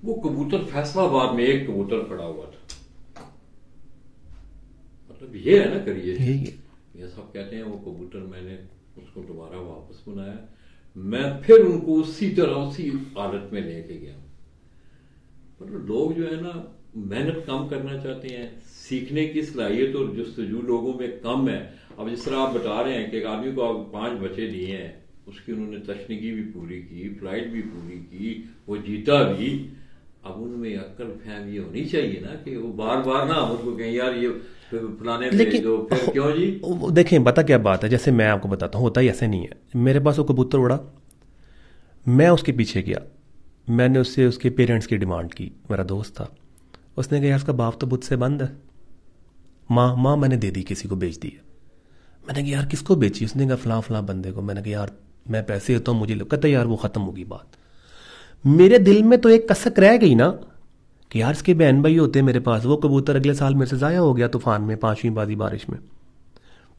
वो कबूतर फैसलाबाद में एक कबूतर खड़ा हुआ था। मतलब ये है ना करिए। मियाँ साहब कहते हैं वो कबूतर मैंने उसको दोबारा वापस बनाया, मैं फिर उनको उसी तरह उसी हालत में लेके गया। मतलब लोग जो है ना मेहनत कम करना चाहते हैं, सीखने की सलाहियत और जस्तजू लोगों में कम है। अब जिस तरह आप बता रहे हैं कि एक आदमी को आप 5 बच्चे दिए हैं, उसकी उन्होंने तशनीगी भी पूरी की, फ्लाइट भी पूरी की, वो जीता भी। अब उनमें अक्ल फहमी होनी चाहिए ना कि वो बार बार ना मुझको कहें यार ये फलाने लेकिन जो फिर क्यों जी। देखें बता क्या बात है, जैसे मैं आपको बताता हूँ, होता ही ऐसे नहीं है। मेरे पास वो कबूतर उड़ा, मैं उसके पीछे गया, मैंने उससे उसके पेरेंट्स की डिमांड की। मेरा दोस्त था, उसने कहा यार उसका बाप तो बुत से बंद है। माँ मैंने दे दी, किसी को बेच दी है। मैंने कहा यार किसको बेची? उसने कहा फलां फलां बंदे को। मैंने कहा यार मैं पैसे देता हूँ, मुझे कहता यार वो खत्म होगी बात। मेरे दिल में तो एक कसक रह गई ना कि यार इसके बहन भाई होते मेरे पास। वो कबूतर अगले साल मेरे से ज़ाया हो गया तूफान में, 5वीं बादी बारिश में।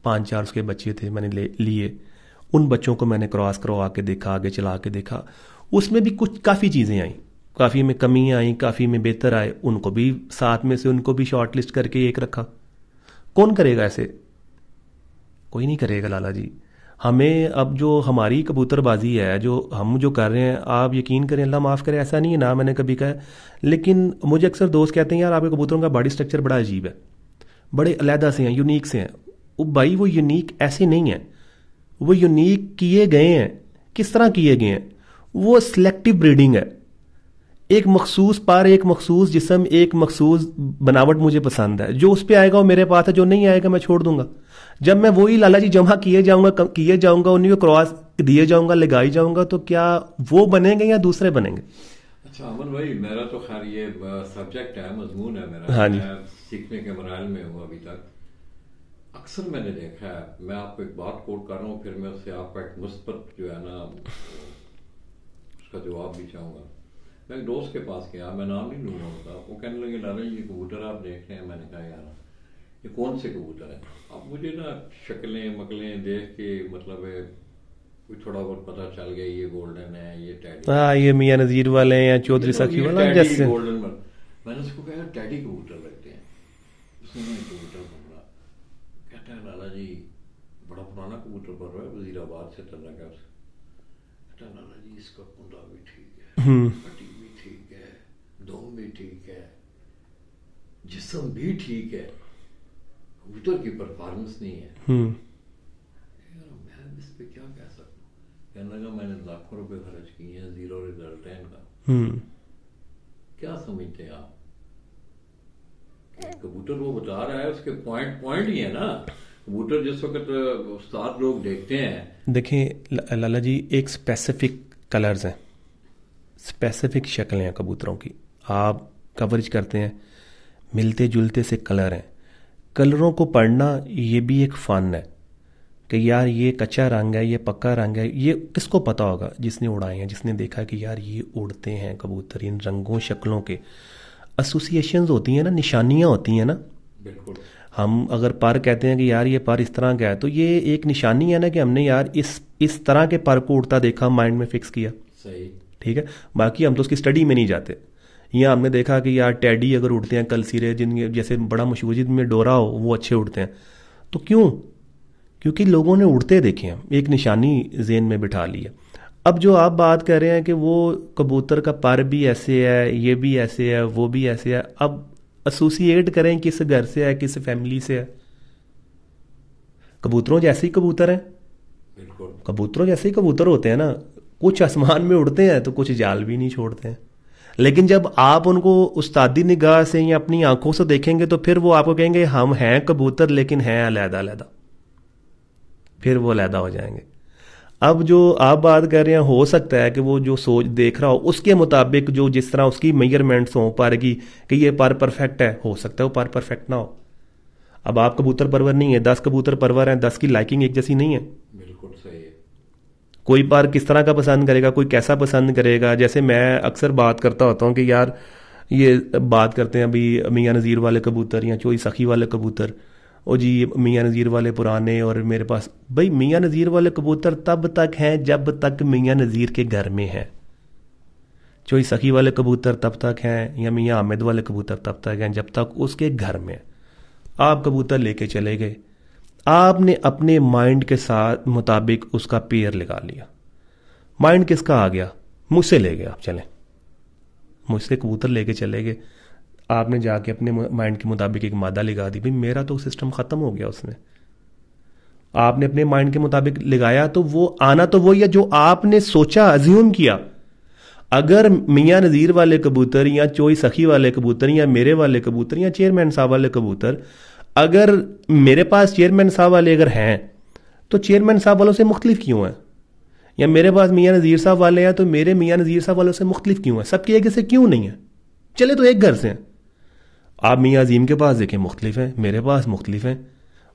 5-4 उसके बच्चे थे, मैंने लिए। उन बच्चों को मैंने क्रॉस करवा के देखा, आगे चला के देखा, उसमें भी कुछ काफ़ी चीज़ें आई, काफ़ी में कमियाँ आई, काफ़ी में बेहतर आए। उनको भी साथ में से उनको भी शॉर्ट लिस्ट करके एक रखा। कौन करेगा ऐसे? कोई नहीं करेगा लाला जी। हमें अब जो हमारी कबूतरबाजी है, जो हम जो कर रहे हैं, आप यकीन करें, अल्लाह माफ़ करे, ऐसा नहीं है ना मैंने कभी कहा, लेकिन मुझे अक्सर दोस्त कहते हैं यार आपके कबूतरों का बॉडी स्ट्रक्चर बड़ा अजीब है, बड़े अलहदा से हैं, यूनिक से हैं। वो भाई वो यूनिक ऐसे नहीं है, वो यूनिक किए गए हैं। किस तरह किए गए हैं? वो सिलेक्टिव ब्रीडिंग है। एक मखसूस पर, एक मखसूस जिस्म, एक मखसूस बनावट मुझे पसंद है। जो उस पर आएगा वो मेरे पास है, जो नहीं आएगा मैं छोड़ दूंगा। जब मैं वही लाला जी जमा किए जाऊंगा उन्हीं को क्रॉस दिए जाऊंगा, लगाई जाऊंगा, तो क्या वो बनेंगे या दूसरे बनेंगे? अच्छा अमन भाई, मेरा तो खैर ये सब्जेक्ट है, मजमून है मेरा। हाँ जी। मैं सीखने के मराहल में हूँ अभी तक। अक्सर मैंने देखा है, मैं आपको एक बात कोट कर रहा हूँ, फिर मैं उससे आपका एक मुस्बत जो है ना उसका जवाब भी चाहूंगा। मैं एक दोस्त के पास गया, मैं नाम नहीं लूंगा उसका। वो कहने लगे लाला जी ये कबूतर आप देख रहे हैं। मैंने कहा यार ये कौन से कबूतर है? अब मुझे ना शक्लें मकलें देख के मतलब कोई थोड़ा बहुत पता चल गया, ये गोल्डन है, ये टैडी। हाँ, ये मियाँ नजीर वाले हैं या चौधरी सखी वाला जैसे गोल्डन। मैंने उसको कहा टैडी कबूतर लगते हैं। उसने कबूतर पकड़ा, कहता है लाला जी बड़ा पुराना कबूतर पड़ रहा है, वजीराबाद से तल्ला है उसका। कहता लाला जी इसका कुंडा भी ठीक है, कटी भी ठीक है, दोम भी ठीक है, जिस्म भी ठीक है, कबूतर की परफॉर्मेंस नहीं है। यार मैं इस पे क्या कह सकता हूँ? कहने लगा मैंने लाखों रुपए खर्च किए हैं, 0 रिजल्ट है इनका। क्या समझते हैं आप? कबूतर वो बता रहा है, उसके पॉइंट ही है ना। कबूतर जिस वक्त उस्ताद लोग देखते हैं, देखिए लाला जी एक स्पेसिफिक कलर्स हैं, स्पेसिफिक शक्लें हैं कबूतरों की। आप कवरेज करते हैं, मिलते जुलते से कलर हैं। कलरों को पढ़ना ये भी एक फ़न है कि यार ये कच्चा रंग है, ये पक्का रंग है। ये किसको पता होगा? जिसने उड़ाए हैं, जिसने देखा कि यार ये उड़ते हैं कबूतर, इन रंगों शक्लों के एसोसिएशंस होती हैं ना, निशानियां होती हैं ना। बिल्कुल। हम अगर पर कहते हैं कि यार ये पर इस तरह का है, तो ये एक निशानी है ना कि हमने यार इस तरह के पर को उड़ता देखा, माइंड में फिक्स किया। सही, ठीक है। बाकी हम तो उसकी स्टडी में नहीं जाते। यहाँ हमने देखा कि यार टैडी अगर उड़ते हैं, कलसीरे जिनके जैसे बड़ा मशहूर जिनमें डोरा हो, वो अच्छे उड़ते हैं। तो क्यों? क्योंकि लोगों ने उड़ते देखे हैं, एक निशानी जेन में बिठा ली है। अब जो आप बात कर रहे हैं कि वो कबूतर का पर भी ऐसे है, ये भी ऐसे है, वो भी ऐसे है, अब एसोसिएट करें किस घर से है, किस फैमिली से है। कबूतरों जैसे ही कबूतर हैं, बिल्कुल कबूतरों जैसे ही कबूतर होते हैं ना। कुछ आसमान में उड़ते हैं तो कुछ जाल भी नहीं छोड़ते हैं। लेकिन जब आप उनको उस्तादी निगाह से या अपनी आंखों से देखेंगे तो फिर वो आपको कहेंगे हम हैं कबूतर, लेकिन हैं अलहदा अलहदा। फिर वो अलहदा हो जाएंगे। अब जो आप बात कर रहे हैं, हो सकता है कि वो जो सोच देख रहा हो उसके मुताबिक जो जिस तरह उसकी मेजरमेंट्स हों पर की कि ये पर परफेक्ट है, हो सकता है वो पर परफेक्ट ना हो। अब आप कबूतर परवर नहीं है, 10 कबूतर परवर हैं, 10 की लाइकिंग एक जैसी नहीं है। बिल्कुल सही है। कोई बार किस तरह का पसंद करेगा, कोई कैसा पसंद करेगा। जैसे मैं अक्सर बात करता होता हूँ कि यार ये बात करते हैं अभी मियाँ नज़ीर वाले कबूतर या चोई सखी वाले कबूतर, ओ जी मियाँ नज़ीर वाले पुराने और मेरे पास। भाई मियाँ नज़ीर वाले कबूतर तब तक हैं जब तक मियाँ नज़ीर के घर में है। चोई सखी वाले कबूतर तब तक हैं या मियाँ आमिद वाले कबूतर तब तक हैं जब तक उसके घर में। आप कबूतर लेके चले गए, आपने अपने माइंड के साथ मुताबिक उसका पेयर लगा लिया। माइंड किसका आ गया? मुझसे ले गए आप, चलें मुझसे कबूतर लेके चले गए, आपने जाके अपने माइंड के मुताबिक एक मादा लगा दी। भाई मेरा तो सिस्टम खत्म हो गया उसमें। आपने अपने माइंड के मुताबिक लगाया तो वो आना तो वही है जो आपने सोचा, अज्यूम किया। अगर मियाँ नज़ीर वाले कबूतर या चोई सखी वाले कबूतर या मेरे वाले कबूतर या चेयरमैन साहब वाले कबूतर, अगर मेरे पास चेयरमैन साहब वाले अगर हैं तो चेयरमैन साहब वालों से मुख्तलिफ क्यों हैं? या मेरे पास मियाँ नज़ीर साहब वाले हैं तो मेरे मियाँ नज़ीर साहब वालों से मुख्तलिफ क्यों है? सबके एक जैसे क्यों नहीं है? चले तो एक घर से हैं। आप मियाँ अजीम के पास देखें मुख्तलिफ हैं, मेरे पास मुख्तलिफ हैं,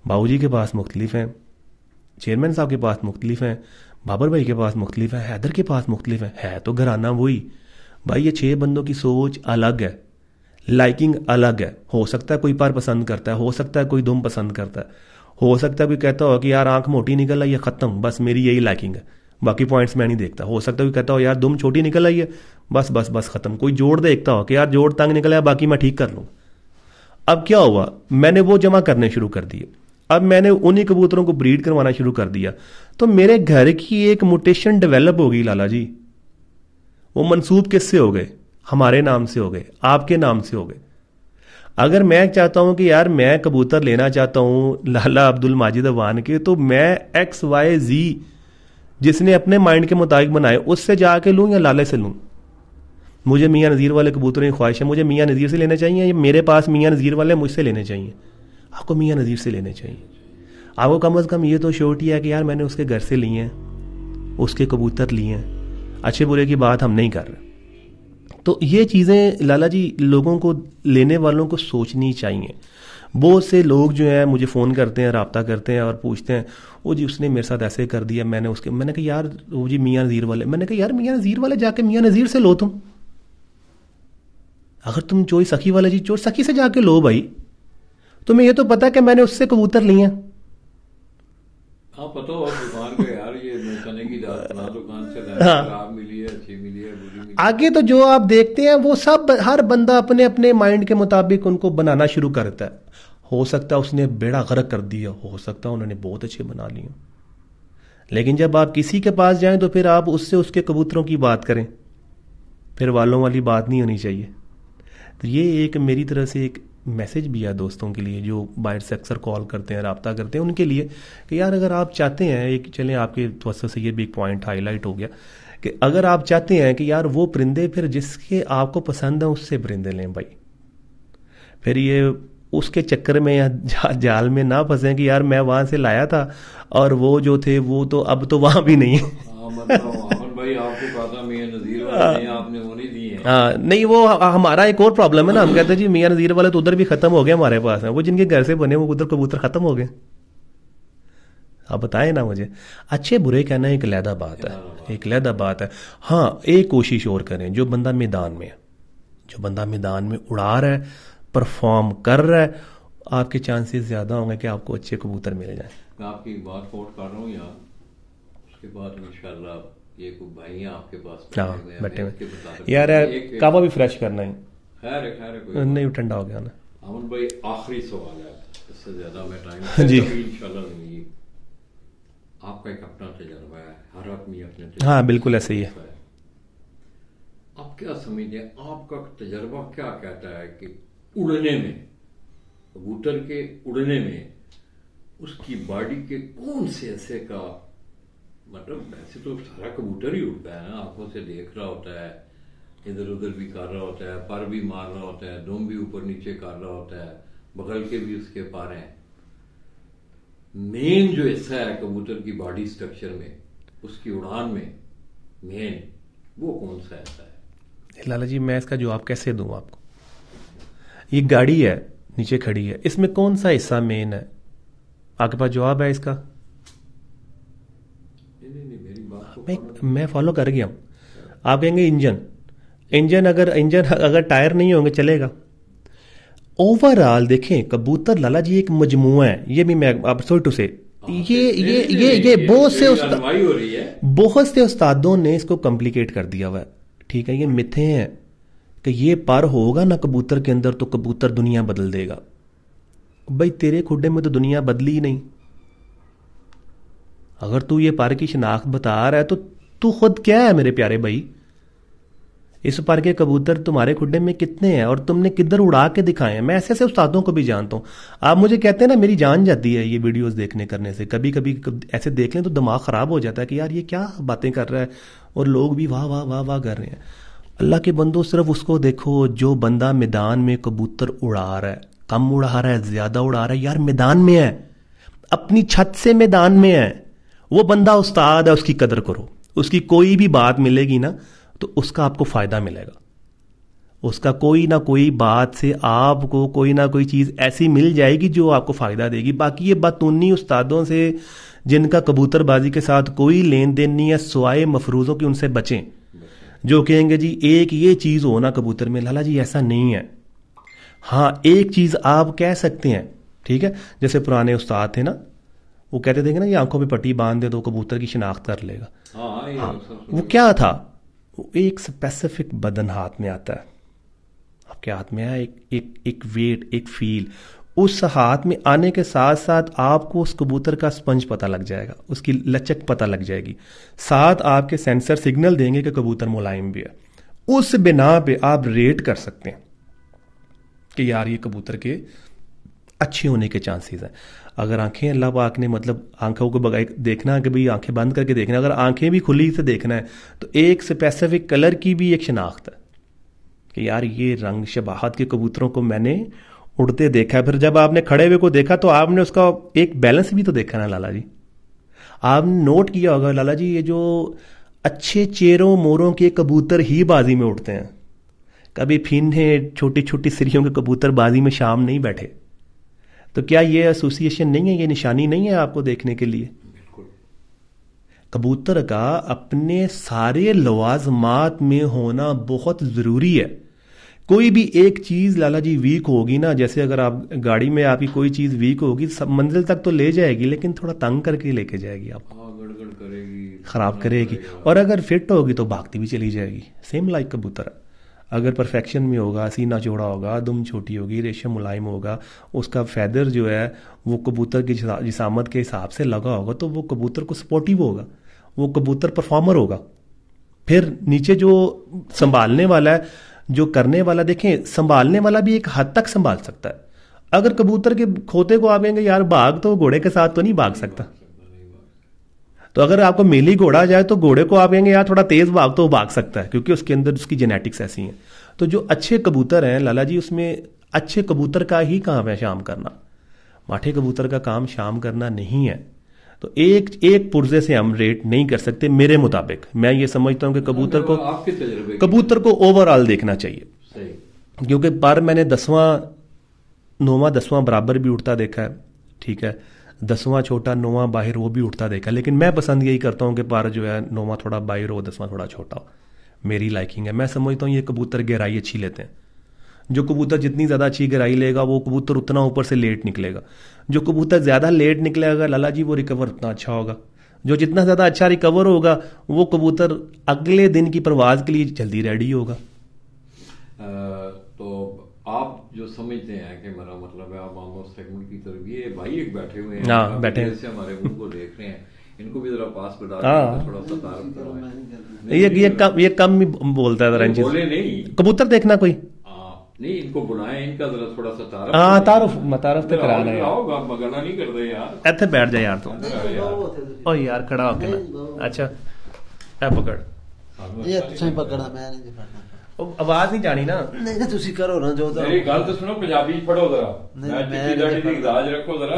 बाबूजी के पास मुख्तलिफ हैं, चेयरमैन साहब के पास मुख्तलिफ हैं, बाबर भाई के पास मुख्तलिफ है, हैदर के पास मुख्तलिफ है तो घराना वही। भाई ये 6 बंदों की सोच अलग है, लाइकिंग अलग है। हो सकता है कोई पार पसंद करता है, हो सकता है कोई दुम पसंद करता है, हो सकता है कोई कहता हो कि यार आंख मोटी निकल आई है, खत्म, बस मेरी यही लाइकिंग है, बाकी पॉइंट्स मैं नहीं देखता। हो सकता है कोई कहता हो यार दुम छोटी निकल आई है, बस बस बस खत्म। कोई जोड़ देखता हो कि यार जोड़ तंग निकल आया, बाकी मैं ठीक कर लूँ। अब क्या हुआ, मैंने वो जमा करने शुरू कर दिए। अब मैंने उन्हीं कबूतरों को ब्रीड करवाना शुरू कर दिया तो मेरे घर की एक म्यूटेशन डेवलप हो गई लाला जी। वो मंसूब किससे हो गए? हमारे नाम से हो गए, आपके नाम से हो गए। अगर मैं चाहता हूं कि यार मैं कबूतर लेना चाहता हूं लाला अब्दुल माजिद अवान के, तो मैं XYZ जिसने अपने माइंड के मुताबिक बनाए उससे जाके लूं या लाले से लूं? मुझे मियाँ नज़ीर वाले कबूतरों की ख्वाहिश है, मुझे मियाँ नज़ीर से लेने चाहिए या मेरे पास मियाँ नज़ीर वाले मुझसे लेने चाहिए? आपको मियाँ नज़ीर से लेने चाहिए। आपको कम से कम ये तो श्योरिटी है कि यार मैंने उसके घर से लिए हैं, उसके कबूतर लिए हैं, अच्छे बुरे की बात हम नहीं कर रहे। तो ये चीज़ें लाला जी लोगों को, लेने वालों को सोचनी चाहिए। बहुत से लोग जो हैं मुझे फ़ोन करते हैं, रब्ता करते हैं और पूछते हैं वो जी उसने मेरे साथ ऐसे कर दिया, मैंने कहा यार वो जी मियाँ नज़ीर वाले, मैंने कहा यार मियाँ नज़ीर वाले जाके मियाँ नज़ीर से लो तुम। अगर तुम चोई सखी वाले जी चोर सखी से जाके लो भाई, तुम्हें ये तो पता है कि मैंने उससे कबूतर लिए हैं। हाँ पता हो दुकान पे यार ये चने की दाल बना, दुकान से खराब मिली है, अच्छी मिली है, बुरी मिली। आगे तो जो आप देखते हैं वो सब हर बंदा अपने अपने माइंड के मुताबिक उनको बनाना शुरू करता है। हो सकता है उसने बेड़ा गर्क कर दिया, हो सकता है उन्होंने बहुत अच्छे बना लिए। लेकिन जब आप किसी के पास जाएं तो फिर आप उससे उसके कबूतरों की बात करें, फिर वालों वाली बात नहीं होनी चाहिए। तो ये एक मेरी तरह से एक मैसेज भी है दोस्तों के लिए जो बाहर से अक्सर कॉल करते हैं, रब्ता करते हैं, उनके लिए कि यार अगर आप चाहते हैं, एक चलें आपके वजह से ये भी एक पॉइंट हाईलाइट हो गया कि अगर आप चाहते हैं कि यार वो परिंदे फिर जिसके आपको पसंद है उससे परिंदे लें भाई। फिर ये उसके चक्कर में या जाल में ना फंसें कि यार मैं वहां से लाया था और वो जो थे वो तो अब तो वहां भी नहीं है। भाई आपको पता मियाँ नज़ीर वाले आपने वो नहीं दिए। हाँ नहीं, वो हमारा एक और प्रॉब्लम है ना, हम कहते हैं जी मियाँ नज़ीर वाले तो उधर भी खत्म हो गए हमारे पास है, वो जिनके घर से बने वो उधर कबूतर खत्म हो गए। आप बताएं ना मुझे। अच्छे बुरे कहना एक अलहदा बात है, एक अलहदा बात है। हाँ एक कोशिश और करें, जो बंदा मैदान में है, जो बंदा मैदान में उड़ा रहा है, परफॉर्म कर रहा है, आपके चांसेस ज्यादा होंगे कि आपको अच्छे कबूतर मिल जाए। मैं आपकी बात कोट कर रहा हूँ यार, उसके बाद इंशाल्लाह ये कोई भाई हैं आपके पास बैठे हुए यार काबा भी फ्रेश करना है। खैर नहीं ठंडा हो गया ना। अमन भाई आखिरी सवाल है, इससे ज्यादा मैं टाइम जी इंशाल्लाह नहीं। आपका एक अपना तजर्बा है, हर आदमी अपने, हाँ बिल्कुल ऐसे ही है। आप क्या समझते हैं, आपका तजर्बा क्या कहता है कि उड़ने में, कबूतर के उड़ने में उसकी बॉडी के कौन से ऐसे का, मतलब वैसे तो सारा कबूतर ही उड़ता है ना, आंखों से देख रहा होता है, इधर उधर भी कर रहा होता है, पर भी मार रहा होता है, दुम भी ऊपर नीचे कर रहा होता है, बगल के भी उसके पर हैं। मेन जो हिस्सा है कबूतर की बॉडी स्ट्रक्चर में, उसकी उड़ान में मेन वो कौन सा हिस्सा है? लाला जी मैं इसका जवाब कैसे दूं आपको? ये गाड़ी है, नीचे खड़ी है, इसमें कौन सा हिस्सा मेन है? आपके पास जवाब है इसका? मैं फॉलो कर गया हूं। आप कहेंगे इंजन अगर टायर नहीं होंगे चलेगा। ओवरऑल देखें, कबूतर लाला जी एक मजमुआ है। ये भी मैं आप सॉरी टू से ये बहुत से उस्तादों ने इसको कॉम्प्लिकेट कर दिया हुआ है। ठीक है, ये मिथे हैं कि ये पर होगा ना कबूतर के अंदर तो कबूतर दुनिया बदल देगा। भाई तेरे खुड्डे में तो दुनिया बदली ही नहीं। अगर तू ये पर की शनाख्त बता रहा है तो तू खुद क्या है मेरे प्यारे भाई? इस पर के कबूतर तुम्हारे खुड्डे में कितने हैं और तुमने किधर उड़ा के दिखाए हैं? मैं ऐसे ऐसे उस्तादों को भी जानता हूं। आप मुझे कहते हैं ना, मेरी जान जाती है ये वीडियोस देखने करने से। कभी कभी ऐसे देख लें तो दिमाग खराब हो जाता है कि यार ये क्या बातें कर रहा है, और लोग भी वाह वाह वाह वाह कर रहे हैं। अल्लाह के बंदो, सिर्फ उसको देखो जो बंदा मैदान में कबूतर उड़ा रहा है, कम उड़ा रहा है, ज्यादा उड़ा रहा है, यार मैदान में है, अपनी छत से मैदान में है, वो बंदा उस्ताद है, उसकी कदर करो। उसकी कोई भी बात मिलेगी ना तो उसका आपको फायदा मिलेगा। उसका कोई ना कोई बात से आपको कोई ना कोई चीज ऐसी मिल जाएगी जो आपको फायदा देगी। बाकी ये बातूनी उस्तादों से जिनका कबूतरबाजी के साथ कोई लेन देन नहीं है, सिवाय मफरूजों की, उनसे बचें। जो कहेंगे जी एक ये चीज हो ना कबूतर में, लाला जी ऐसा नहीं है। हाँ, एक चीज आप कह सकते हैं, ठीक है, जैसे पुराने उस्ताद थे ना, वो कहते थे कि ना ये आंखों में पट्टी बांध दे तो कबूतर की शिनाख्त कर लेगा। हाँ, वो क्या था? वो एक स्पेसिफिक बदन हाथ में आता है, आपके हाथ में है एक वेट, एक फील। उस हाथ में आने के साथ साथ आपको उस कबूतर का स्पंज पता लग जाएगा, उसकी लचक पता लग जाएगी, साथ आपके सेंसर सिग्नल देंगे कि कबूतर मुलायम भी है। उस बिना पे आप रेट कर सकते हैं कि यार ये कबूतर के अच्छे होने के चांसेस हैं। अगर आंखें अल्लाह पाक ने मतलब आंखों को बगाए देखना कि भाई आंखें बंद करके देखना, अगर आंखें भी खुली से देखना है तो एक स्पेसिफिक कलर की भी एक शनाख्त है कि यार ये रंग शबाहत के कबूतरों को मैंने उड़ते देखा है। फिर जब आपने खड़े हुए को देखा तो आपने उसका एक बैलेंस भी तो देखा ना लाला जी। आपने नोट किया होगा लाला जी, ये जो अच्छे चेरों मोरों के कबूतर ही बाजी में उड़ते हैं। कभी फीने छोटी छोटी सिरियों के कबूतर बाजी में शाम नहीं बैठे। तो क्या ये एसोसिएशन नहीं है, ये निशानी नहीं है आपको देखने के लिए? कबूतर का अपने सारे लवाजमात में होना बहुत जरूरी है। कोई भी एक चीज लाला जी वीक होगी ना, जैसे अगर आप गाड़ी में आपकी कोई चीज वीक होगी, सब मंजिल तक तो ले जाएगी लेकिन थोड़ा तंग करके लेके जाएगी, आपको गड़गड़ करेगी, खराब करेगी। और अगर फिट होगी तो भागती भी चली जाएगी। सेम लाइक कबूतर, अगर परफेक्शन में होगा, सीना चौड़ा होगा, दुम छोटी होगी, रेशम मुलायम होगा, उसका फैदर जो है वो कबूतर की जिसामत के हिसाब से लगा होगा, तो वो कबूतर को सपोर्टिव होगा, वो कबूतर परफॉर्मर होगा। फिर नीचे जो संभालने वाला है, जो करने वाला, देखें संभालने वाला भी एक हद तक संभाल सकता है। अगर कबूतर के खोते को आप कहेंगे यार भाग, तो घोड़े के साथ तो नहीं भाग सकता। तो अगर आपको मेली घोड़ा जाए तो घोड़े को आप कहेंगे यार थोड़ा तेज भाग, तो भाग सकता है क्योंकि उसके अंदर उसकी जेनेटिक्स ऐसी हैं। तो जो अच्छे कबूतर हैं लाला जी, उसमें अच्छे कबूतर का ही काम है शाम करना, माठे कबूतर का काम शाम करना नहीं है। तो एक पुर्जे से हम रेट नहीं कर सकते। मेरे मुताबिक मैं ये समझता हूं कि कबूतर को ओवरऑल देखना चाहिए, क्योंकि पर मैंने 10वां 9वां 10वां बराबर भी उठता देखा है, ठीक है, 10वां छोटा 9वां बाहर वो भी उठता देखा। लेकिन मैं पसंद यही करता हूं कि पर जो है 9वां थोड़ा बाहर हो, 10वां थोड़ा छोटा हो। मेरी लाइकिंग है। मैं समझता हूं ये कबूतर गहराई अच्छी लेते हैं। जो कबूतर जितनी ज्यादा अच्छी गहराई लेगा वो कबूतर उतना ऊपर से लेट निकलेगा। जो कबूतर ज्यादा लेट निकलेगा लाला जी, वो रिकवर उतना अच्छा होगा। जो जितना ज्यादा अच्छा रिकवर होगा वो कबूतर अगले दिन की परवाज के लिए जल्दी रेडी होगा। तो आप जो समझते हैं कि मेरा मतलब है, आप मामो सेगमेंट की तरफ, ये भाई एक बैठे हुए हैं, हाँ बैठे हैं, जैसे हमारे मुंह को देख रहे हैं, इनको भी जरा पास बढ़ा के थोड़ा सा तारुफ करवाएं। ये कम ही बोलता है जरा, बोले नहीं, कबूतर देखना कोई नहीं, इनको बुलाएं, इनका जरा थोड़ा सा तारुफ तारुफ तो कराना है। आओगा, मगना नहीं कर दे यार, ऐसे बैठ जा यार, तो ओ यार खड़ा होके ना। अच्छा ए पकड़, ये तुम पकड़ा, मैं नहीं पकड़ना। आवाज नहीं जानी ना, नहीं तुसी करो ना जो मेरी गल तो सुनो, पंजाबी पढ़ो जरा, मैं दाज रखो जरा।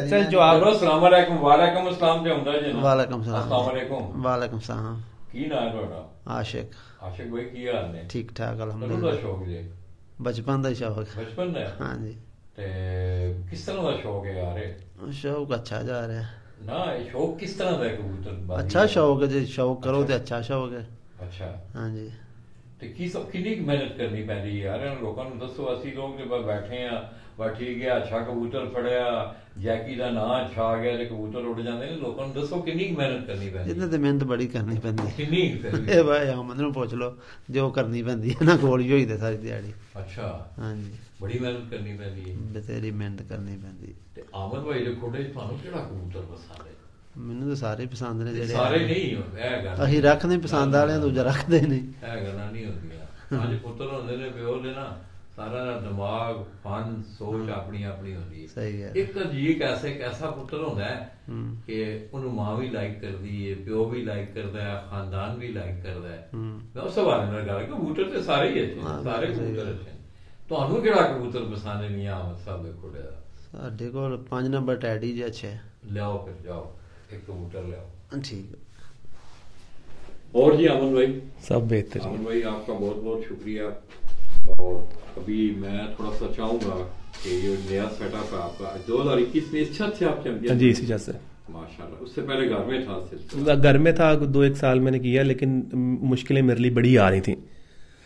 चल जवाब, अस्सलाम वालेकुम। वालेकुम अस्सलाम पे हुंदा जी। वालेकुम सलाम। अस्सलाम वालेकुम। वालेकुम सलाम। की नाम है ਤੁਹਾਡਾ? आशिक। आशिक भाई की हाल ने? ठीक ठाक अल्हम्दुलिल्लाह। शौक जी ਬਚਪਨ ਦਾ ਹੀ ਸ਼ੌਕ ਬਚਪਨ ਦਾ ਹੈ? ਹਾਂਜੀ। ਤੇ ਕਿਸ ਤਰ੍ਹਾਂ ਦਾ ਸ਼ੌਕ ਹੈ ਯਾਰ ਇਹ? ਸ਼ੌਕ ਅੱਛਾ ਜਾ ਰਿਹਾ। ਨਾ ਇਹ ਸ਼ੌਕ ਕਿਸ ਤਰ੍ਹਾਂ ਦਾ ਹੈ ਕਬੂਤਰਬਾਜ਼ੀ ਅੱਛਾ ਦਾ? ਸ਼ੌਕ ਹੈ, ਜੇ ਸ਼ੌਕ ਕਰੋ ਤੇ ਅੱਛਾ ਸ਼ੌਕ ਹੈ। ਅੱਛਾ। ਹਾਂਜੀ। ਤੇ ਕਿੰਨੀ ਕੁ ਮਿਹਨਤ ਕਰਨੀ ਪੈਂਦੀ ਹੈ ਯਾਰ? ਇਹਨਾਂ ਲੋਕਾਂ ਨੂੰ ਦੱਸੋ। ਅਸੀਂ ਲੋਕ ਜੇ ਬਸ ਬੈਠੇ ਆ, ਬਸ ਠੀਕ ਹੈ, ਅੱਛਾ ਕਬੂਤਰ ਫੜਿਆ, ਜੈਕੀ ਦਾ ਨਾਂ ਅੱਛਾ ਆ ਗਿਆ ਤੇ ਕਬੂਤਰ ਉੱਡ ਜਾਂਦੇ ਨੇ। ਲੋਕਾਂ ਨੂੰ ਦੱਸੋ ਕਿੰਨੀ ਕੁ ਮਿਹਨਤ ਕਰਨੀ ਪੈਂਦੀ ਹੈ? ਇਹਨਾਂ ਤੇ ਮਿਹਨਤ ਬੜੀ ਕਰਨੀ ਪੈਂਦੀ। ਕਿੰਨੀ ਕੁ ਫਿਰ ਵੀ? ਇਹ ਭਾਈ ਅਹਿਮਦ ਨੂੰ ਪੁੱਛ ਲਓ, ਜੋ ਕਰਨੀ ਪੈਂਦੀ ਹੈ ਨਾ, ਗੋਲੀ ਹੋਈ ਤੇ ਸਾਰੀ ਦਿਹਾੜੀ। ਅੱਛਾ। ਹਾਂਜੀ, ਬੜੀ ਮਿਹਨਤ ਕਰਨੀ ਪੈਂਦੀ ਹੈ। ਬਥੇਰੀ ਮਿਹਨਤ ਕਰਨੀ ਪੈਂਦੀ। ਤੇ ਆਮਦ ਭਾਈ ਦੇ ਖੋਡੇ 'ਚ ਤੁਹਾਨੂੰ ਕਿਹੜਾ ਕਬੂਤਰ ਪਸੰਦ ਹੈ? ਮੈਨੂੰ ਤਾਂ ਸਾਰੇ ਪਸੰਦ ਨੇ ਜਿਹੜੇ ਸਾਰੇ ਨਹੀਂ ਹੁੰਦੇ, ਇਹ ਗੱਲ ਅਸੀਂ ਰੱਖਦੇ ਪਸੰਦ ਵਾਲਿਆਂ, ਦੂਜਾ ਰੱਖਦੇ ਨਹੀਂ। ਇਹ ਗੱਲਾਂ ਨਹੀਂ ਹੁੰਦੀਆਂ। ਪੰਜ ਪੁੱਤਰ ਹੁੰਦੇ ਨੇ ਪਿਓ ਦੇ ਨਾ, ਸਾਰਾ ਦਾ ਦਿਮਾਗ, ਫਨ, ਸੋਚ ਆਪਣੀ ਆਪਣੀ ਹੁੰਦੀ ਹੈ। ਸਹੀ ਹੈ। ਇੱਕ ਅਜੀਬ ਐਸਾ ਪੁੱਤਰ ਹੁੰਦਾ ਹੈ ਕਿ ਉਹਨੂੰ ਮਾਂ ਵੀ ਲਾਈਕ ਕਰਦੀ ਹੈ, ਪਿਓ ਵੀ ਲਾਈਕ ਕਰਦਾ ਹੈ, ਖਾਨਦਾਨ ਵੀ ਲਾਈਕ ਕਰਦਾ ਹੈ। ਮੈਂ ਉਸ ਬਾਰੇ ਨਾਲ ਗੱਲ, ਕਬੂਤਰ ਤੇ ਸਾਰੇ ਹੀ ਅੱਛੇ, ਸਾਰੇ ਕਬੂਤਰ ਅੱਛੇ। ਤੁਹਾਨੂੰ ਕਿਹੜਾ ਕਬੂਤਰ ਪਸੰਦ ਨਹੀਂ ਆਮਦ ਸਾਹਿਬ ਦੇ ਖੋੜੇ ਦਾ? ਸਾਡੇ ਕੋਲ 5 ਨੰਬਰ ਟੈਡੀ ਜੇ ਅੱਛੇ। ਲਿਆਓ ਫਿਰ, ਜਾਓ एक कबूतर ले आओ। ठीक है। और जी अमन भाई? सब बेहतर। अमन भाई आपका बहुत बहुत शुक्रिया। और अभी मैं थोड़ा सा चाहूंगा कि ये नया सेटअप है आपका 2021 में इस छत से आप चैंपियन? जी इसी छत से माशाल्लाह। उससे पहले घर में था? घर में था, 2-1 साल मैंने किया, लेकिन मुश्किलें मेरे लिए बड़ी आ रही थी।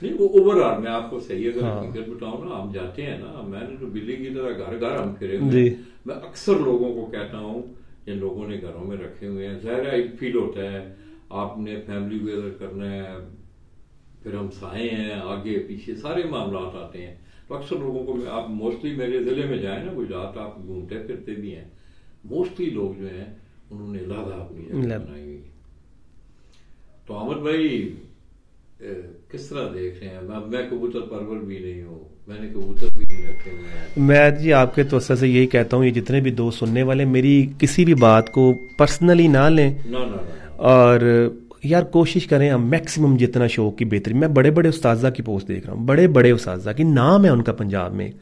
नहीं वो ओवरऑल मैं आपको सही अगर फिगर बताऊं ना, हम जाते हैं ना, मैंने तो बिल्ली की तरह घर घर हम फिरे हुए। मैं अक्सर लोगों को कहता हूँ, जिन लोगों ने घरों में रखे हुए हैं, ज़ाहिर है एक फील होता है, आपने फैमिली वेदर करना है, फिर हम साए हैं, आगे पीछे सारे मामला आते हैं। तो अक्सर लोगों को, आप मोस्टली मेरे जिले में जाए ना गुजरात, आप घूमते फिरते भी हैं, मोस्टली लोग जो हैं उन्होंने लादा अपनी जगह बनाई हुई। तो अहमद भाई किस तरह देख रहे हैं? मैं कबूतर परवर भी नहीं हूँ, मैंने कबूतर भी नहीं रखे हुए हैं। मैं जी आपके तवज्जो से यही कहता हूँ, ये जितने भी दोस्त सुनने वाले मेरी किसी भी बात को पर्सनली ना लें। ना। और यार कोशिश करें हम मैक्सिमम जितना शौक की बेहतरी। मैं बड़े बड़े उस्ताजा की पोस्ट देख रहा हूँ, बड़े बड़े उस्ताजा की नाम है उनका पंजाब में।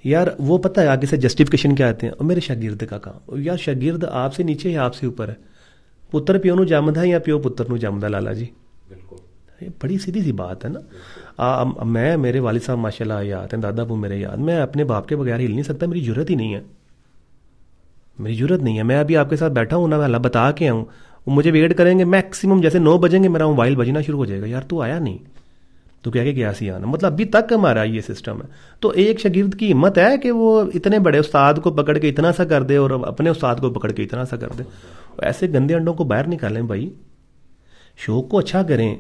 यार वो पता है आगे से जस्टिफिकेशन क्या आते हैं, और मेरे शागिर्द का काम। यार शागिर्द आपसे नीचे या आपसे ऊपर है? पुत्र प्यो नूं जमदा या प्यो पुत्र नूं जमदा? लाला जी बिल्कुल, बड़ी सीधी सी बात है ना। मैं, मेरे वालिद साहब माशाल्लाह याद हैं, दादा अबू मेरे याद, मैं अपने बाप के बगैर हिल नहीं सकता, मेरी जरूरत ही नहीं है, मेरी जरूरत नहीं है। मैं अभी आपके साथ बैठा हूँ ना, मैं अल्लाह बता के आऊँ, मुझे वेट करेंगे मैक्सिमम, जैसे 9 बजेंगे मेरा मोबाइल बजना शुरू हो जाएगा, यार तू आया नहीं, तो क्या कि गया सी आना। मतलब अभी तक हमारा ये सिस्टम है। तो एक शागिर्द की हिम्मत है कि वो इतने बड़े उस्ताद को पकड़ के इतना सा कर दे और अपने उस्ताद को पकड़ के इतना सा कर दे। ऐसे गंदे अंडों को बाहर निकालें भाई, शौक को अच्छा करें,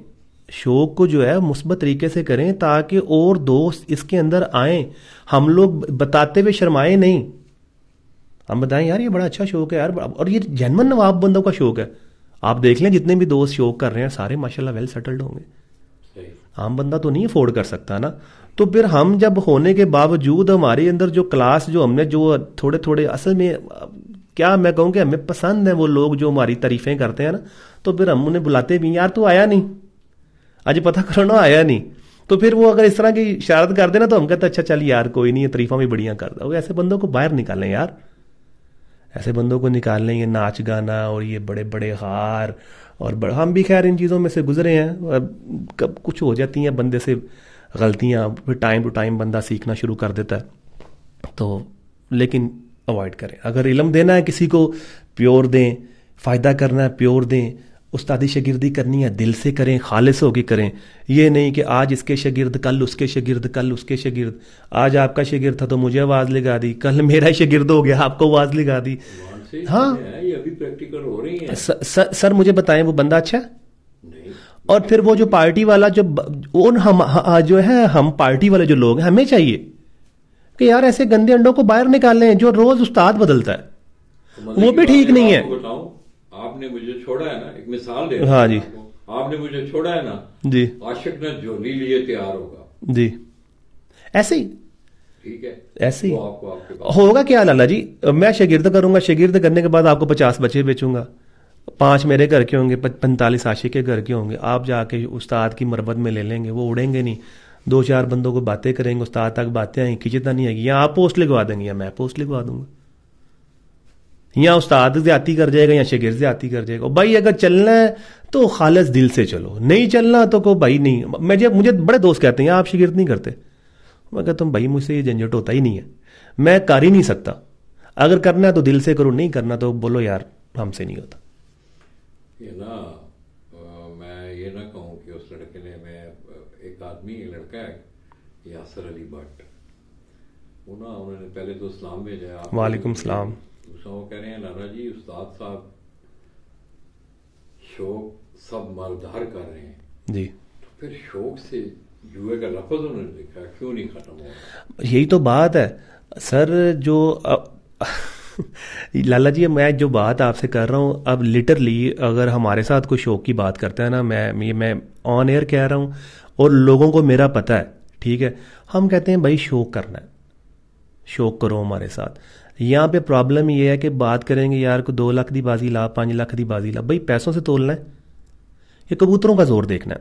शौक को जो है मुस्बत तरीके से करें ताकि और दोस्त इसके अंदर आए। हम लोग बताते हुए शर्माए नहीं, हम बताएं यार ये बड़ा अच्छा शौक है यार, और ये जेन्युइन नवाब बंदों का शौक है। आप देख लें जितने भी दोस्त शौक कर रहे हैं सारे माशाल्लाह वेल सेटल्ड होंगे। आम बंदा तो नहीं अफोर्ड कर सकता ना। तो फिर हम जब होने के बावजूद हमारे अंदर जो क्लास, जो हमने जो थोड़े थोड़े, असल में क्या मैं कहूँ कि हमें पसंद है वो लोग जो हमारी तारीफें करते हैं ना, तो फिर हम उन्हें बुलाते भी, यार तू आया नहीं, आज पता करो ना आया नहीं। तो फिर वो अगर इस तरह की शरारत कर देना तो हम कहते अच्छा चल यार कोई नहीं, ये तारीफा भी बढ़िया कर दो। ऐसे बंदों को बाहर निकालें यार, ऐसे बंदों को निकालने, ये नाच गाना और ये बड़े बड़े हार और हम भी खैर इन चीज़ों में से गुजरे हैं। कब कुछ हो जाती हैं बंदे से गलतियाँ, फिर टाइम टू टाइम बंदा सीखना शुरू कर देता है। तो लेकिन अवॉइड करें, अगर इल्म देना है किसी को प्योर दें, फ़ायदा करना है प्योर दें, उस्तादी शागिर्दी करनी है दिल से करें, खालिस होकर करें। ये नहीं कि आज इसके शागिर्द कल उसके शागिर्द कल उसके शागिर्द, आज आपका शागिर्द था तो मुझे आवाज़ लगा दी, कल मेरा शागिर्द हो गया आपको आवाज़ लगा दी। हाँ ये अभी प्रैक्टिकल हो रही है। सर मुझे बताएं वो बंदा अच्छा नहीं। और फिर वो जो पार्टी वाला जो जो है हम पार्टी वाले जो लोग हैं, हमें चाहिए कि यार ऐसे गंदे अंडों को बाहर निकालें जो रोज उस्ताद बदलता है, तो वो भी ठीक नहीं है। बताऊं, आपने मुझे छोड़ा है ना, एक मिसाल दे, हाँ जी, आपने मुझे छोड़ा है ना जी, आशिक ने झोली लिए तैयार होगा जी, ऐसे ही, ठीक है, ऐसे ही आपको होगा। क्या लाला जी, मैं शागिर्द करूंगा, शागिर्द करने के बाद आपको 50 बच्चे बेचूंगा, 5 मेरे घर के होंगे, 45 आशिक के घर के होंगे, आप जाके उस्ताद की मरबत में ले लेंगे, वो उड़ेंगे नहीं। 2-4 बंदों को बातें करेंगे, उस्ताद तक बातें आएंगी, खिंचता नहीं आएगी, या आप पोस्ट लिखवा देंगे या मैं पोस्ट लिखवा दूंगा, या उस्ताद ज्यादती कर जाएगा या शागिर्द ज्यादती कर जाएगा। भाई अगर चलना है तो खालिस दिल से चलो, नहीं चलना तो को भाई नहीं। मुझे बड़े दोस्त कहते हैं आप शागिर्द नहीं करते, मैं कहता हूँ भाई मुझसे ये झंझट होता ही नहीं है, मैं कर ही नहीं सकता, अगर करना है तो दिल से करो, नहीं करना तो बोलो यार हमसे नहीं होता। ये ना मैं ये ना कहूँ कि उस लड़के ने, मैं एक आदमी, एक लड़का है यासर अली भट्ट, वो ना उन्होंने पहले तो इस्लाम में जाया, वालेकुम सलाम। दूसरा वो कह रहे हैं लाला जी उस्ताद साहब शौक सब मालदार कर रहे हैं जी, तो फिर शौक से जुए का लफ्ज उन्होंने लिखा, क्यों नहीं खत्म हो रहा? यही तो बात है सर, जो लाला जी मैं जो बात आपसे कर रहा हूँ, अब लिटरली अगर हमारे साथ कोई शौक की बात करता है ना, मैं ऑन एयर कह रहा हूँ और लोगों को मेरा पता है, ठीक है, हम कहते हैं भाई शौक करना है, शौक करो हमारे साथ। यहाँ पे प्रॉब्लम ये है कि बात करेंगे यार को 2 लाख दी बाजी ला, 5 लाख दी बाजी ला, भाई पैसों से तोलना है, ये कबूतरों का जोर देखना है।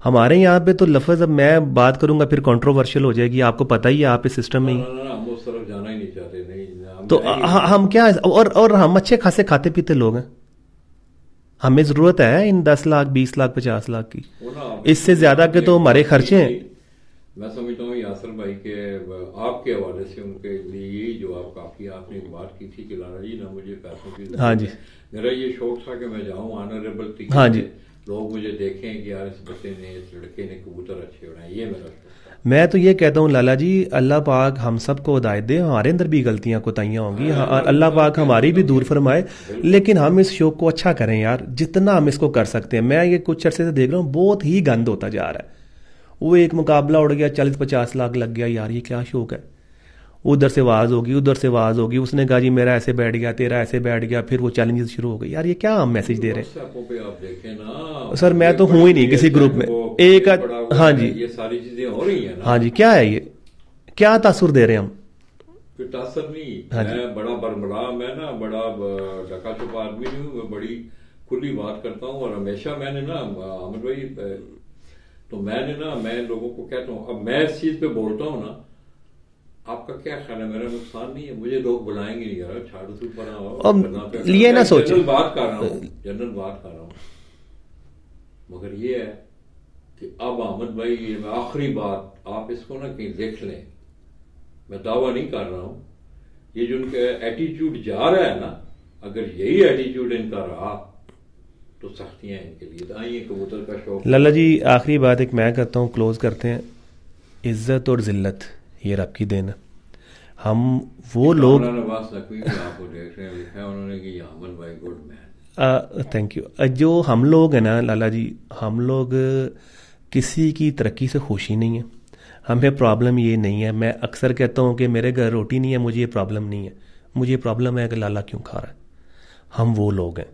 हमारे यहाँ पे तो लफ्ज, अब मैं बात करूंगा फिर कंट्रोवर्शियल हो जाएगी, आपको पता ही है, आप इस सिस्टम में ही, ना हम उस तरफ जाना ही नहीं चाहते, नहीं हम तो जाएंगे नहीं। हम क्या, और हम अच्छे खासे खाते पीते लोग हैं, हमें जरूरत है इन 10 लाख 20 लाख 50 लाख की, वो ना इससे ज्यादा के तो हमारे खर्चे हैं। मैं समझता हूँ यासर भाई के आपके हवाले से उनके लिए यही जवाब काफी है। आपने एक बात की थी कि लाला जी ना मुझे पैसों की जरूरत हाँ जी। है, मेरा ये शौक था कि मैं जाऊँ ऑनरेबल तरीके हाँ जी। से, लोग मुझे देखें कि यार इस बच्चे ने, इस लड़के ने कबूतर अच्छे बनाए, ये मेरा शौक था। मैं तो ये कहता हूँ लाला जी, अल्लाह पाक हम सबको हिदायत दे, हमारे अंदर भी गलतियां कोताहियां होंगी, अल्लाह पाक हमारी भी दूर फरमाए, लेकिन हम इस शौक को अच्छा करें यार, जितना हम इसको कर सकते हैं। मैं ये कुछ अरसे से देख रहा हूँ बहुत ही गंद होता जा रहा है, वो एक मुकाबला उड़ गया 40-50 लाख लग गया, यार ये क्या शौक है, उधर से आवाज होगी उधर से आवाज होगी, उसने कहा जी मेरा ऐसे बैठ गया, तेरा ऐसे बैठ गया, फिर वो चैलेंजेस शुरू हो गए, यार ये क्या हम मैसेज दे रहे व्हाट्सएपों पे आप देखें ना, हैं सर, मैं तो हूं ही नहीं किसी ग्रुप में, एक हाँ जी, ये सारी चीजें हो रही है ना। हाँ जी, क्या है ये, क्या तासुर दे रहे हैं हम? कोई तासर नहीं, हाँ जी। मैं बड़ा बरबड़ा, मैं ना बड़ा ढका छुपा आदमी नहीं हूँ, मैं बड़ी खुली बात करता हूँ, और हमेशा मैंने ना अहमद भाई, तो मैंने ना, मैं लोगों को कहता हूँ, अब मैं इस चीज पे बोलता हूँ ना, आपका क्या ख्याल है, मेरा नुकसान नहीं है, मुझे लोग बुलाएंगे नहीं, यार छाड़ू तू पर लिए ना सोचे, जनरल बात कर रहा हूँ, जनरल बात कर रहा हूँ, मगर ये है कि अब अहमद भाई, ये आखिरी बात, आप इसको ना कहीं देख लें, मैं दावा नहीं कर रहा हूं, ये जो उनका एटीट्यूड जा रहा है ना, अगर यही एटीट्यूड इनका रहा तो सख्तियां इनके लिए, तो आइए कबूतर का शौक। लाला जी आखिरी बात एक मैं करता हूँ, क्लोज करते हैं, इज्जत और जिल्लत ये रब की देन है, हम वो लोग, नवाज नकवी भी आपको देख रहे हैं, लिखा है उन्होंने कि अहमद भाई गुड मैन, थैंक यू। जो हम लोग हैं ना लाला जी, हम लोग किसी की तरक्की से खुशी नहीं है, हमें प्रॉब्लम ये नहीं है, मैं अक्सर कहता हूँ कि मेरे घर रोटी नहीं है, मुझे ये प्रॉब्लम नहीं है, मुझे प्रॉब्लम है कि लाला क्यों खा रहा है। हम वो लोग हैं,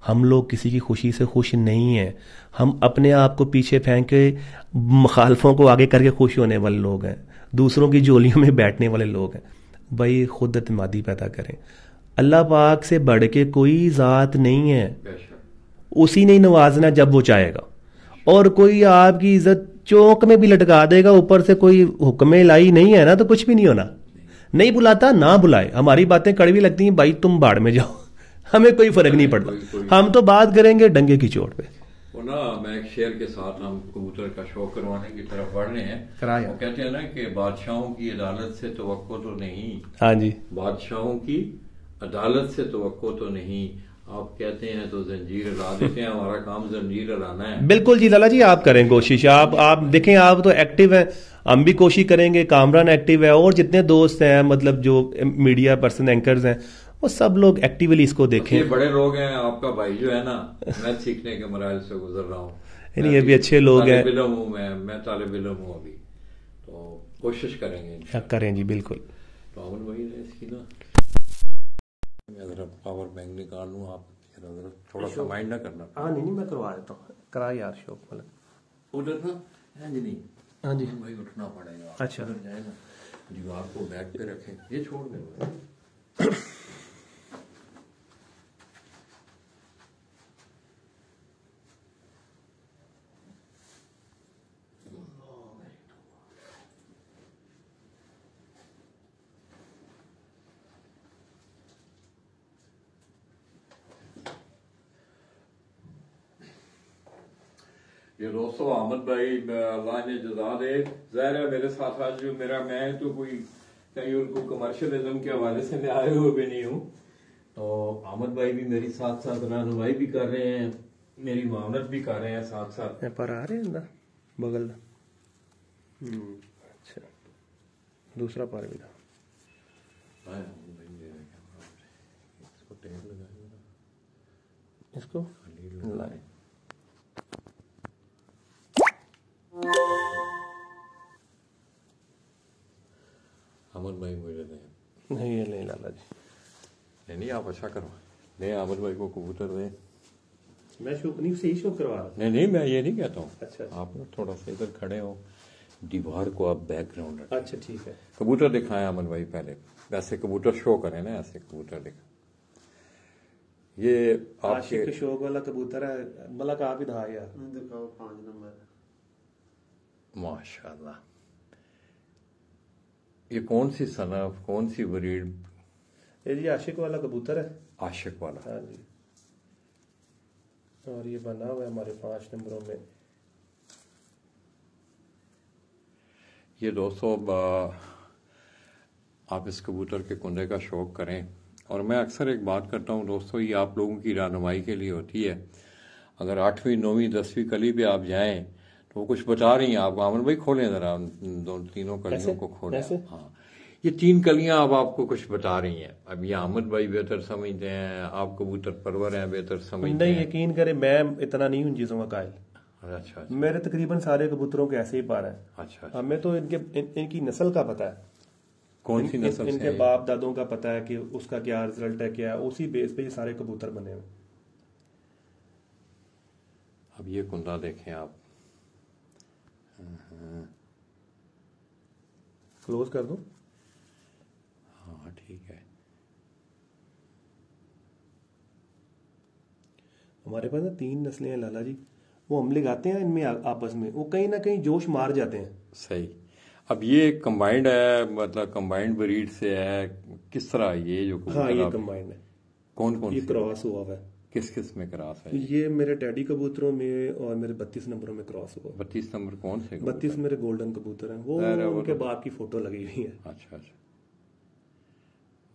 हम लोग किसी की खुशी से खुश नहीं हैं, हम अपने आप को पीछे फेंक के मुखालफों को आगे करके खुश होने वाले लोग हैं, दूसरों की झोलियों में बैठने वाले लोग हैं। भाई खुद एतमादी पैदा करें, अल्लाह पाक से बढ़ के कोई ज़ात नहीं है, उसी ने नवाजना जब वो चाहेगा, और कोई आपकी इज्जत चौक में भी लटका देगा, ऊपर से कोई हुक्म लाई नहीं है ना, तो कुछ भी नहीं होना। नहीं बुलाता ना बुलाए, हमारी बातें कड़वी लगती हैं, भाई तुम बाढ़ में जाओ, हमें कोई फर्क नहीं पड़ता, हम तो बात करेंगे डंगे की चोट पे। वो ना, मैं एक शेर के साथ हम कबूतर का शौक करवाने की तरफ बढ़ रहे हैं, कराया। वो कहते हैं ना कि बादशाहों की अदालत से तवक्को तो नहीं, हाँ जी, बादशाहों की अदालत से तवक्को तो नहीं, आप कहते हैं तो जंजीर हिला देते हैं, हमारा काम जंजीर हिलाना है। बिल्कुल जी लाला जी, आप करें कोशिश, आप देखें, आप तो एक्टिव हैं, हम भी कोशिश करेंगे, कामरान एक्टिव है, और जितने दोस्त हैं, मतलब जो मीडिया पर्सन एंकर्स हैं, वो सब लोग एक्टिवली इसको देखें। ये बड़े लोग हैं, आपका भाई जो है ना, मैं सीखने के मराइल से गुजर रहा हूँ, ये भी अच्छे लोग हैं, तालिब इल्म हूँ, मैं तालिब इल्म हूँ अभी, तो कोशिश करेंगे, करें जी बिल्कुल। तो अमन वही है इसकी ना, मैं जरा पावर बैंक निकाल लूँ, आप जरा थोड़ा सा माइंड ना करना। हाँ नहीं मैं करवा देता हूँ, करा यार शौक मतलब उधर ना है जी, नहीं हाँ जी भाई उठना पड़ेगा, अच्छा उधर जाएगा, दीवार को बैग पे रखें, ये छोड़ दें। ये दोस्तों अहमद भाई अल्लाह ने जजा दे, ज़ाहिर है मेरे साथ आज जो मेरा मैं तो कोई कहीं उनको कमर्शियलिज्म के हवाले से मैं आए हुए भी नहीं हूँ, तो अहमद भाई भी मेरी साथ साथ रहनुमाई भी कर रहे हैं, मेरी मामलत भी कर रहे हैं साथ साथ। पर आ रहे हैं बगल अच्छा दूसरा पार भी था। इसको टेप लगाए, इसको लाए अहमद भाई मुझे दें। नहीं, ये नहीं लाला जी, नहीं आप अच्छा करो, नहीं अहमद भाई को कबूतर दें। मैं शौक नहीं से ही शौक करवा रहा नहीं नहीं मैं ये नहीं कहता हूँ। अच्छा। आप ना थोड़ा सा इधर खड़े हो, दीवार को आप बैकग्राउंड रखें। अच्छा ठीक है। कबूतर दिखाएं अमन भाई पहले, वैसे कबूतर शो करें ना, ऐसे कबूतर दिखा। ये आशिक आपके शौक वाला कबूतर है, मलक आप ही था यार। दिखाओ 5 नंबर। माशाल्लाह, ये कौन सी सनफ, कौन सी ब्रीड? ये जी आशिक वाला कबूतर है। आशिक वाला। हाँ जी, और ये बना हुआ है हमारे 5 नंबरों में। ये दोस्तों आप इस कबूतर के कुंडे का शौक करें, और मैं अक्सर एक बात करता हूँ दोस्तों, ये आप लोगों की रहनुमाई के लिए होती है। अगर 8वीं 9वीं 10वीं कली पे आप जाएं तो वो कुछ बता रही हैं आपको। अमन भाई खोलें जरा उन तीनों कलियों को खोलें। हाँ, ये 3 कलियां अब आपको कुछ बता रही हैं। अब ये अहमद भाई बेहतर समझते हैं, आप कबूतर परवर हैं बेहतर समझते नहीं, हैं। यकीन करें मैं इतना नहीं हूँ चीजों का कायल। अच्छा अच्छा मेरे तकरीबन सारे कबूतरों के ऐसे ही पार है। अच्छा। हमें तो इनकी नस्ल का पता है, कौन सी नस्ल से इनके है? बाप दादों का पता है कि उसका क्या रिजल्ट है, क्या है, उसी बेस पे ये सारे कबूतर बने हुए। अब ये कुंदा देखें आप, क्लोज कर दूं? हाँ ठीक है। हमारे पास ना 3 नस्लें हैं लाला जी, वो हमले गाते हैं इनमें आपस में, वो कहीं ना कहीं जोश मार जाते हैं। सही। अब ये कंबाइंड है, मतलब कंबाइंड ब्रीड से है, किस तरह ये जो हाँ ये कंबाइंड है। कौन कौन ये सी क्रॉस हुआ है। किस किस में क्रॉस है? ये मेरे डैडी कबूतरों में और मेरे 32 नंबरों में क्रॉस हुआ। 32 नंबर कौन से? 32 मेरे गोल्डन कबूतर हैं, वो उनके बाप की फोटो लगी हुई है। अच्छा अच्छा,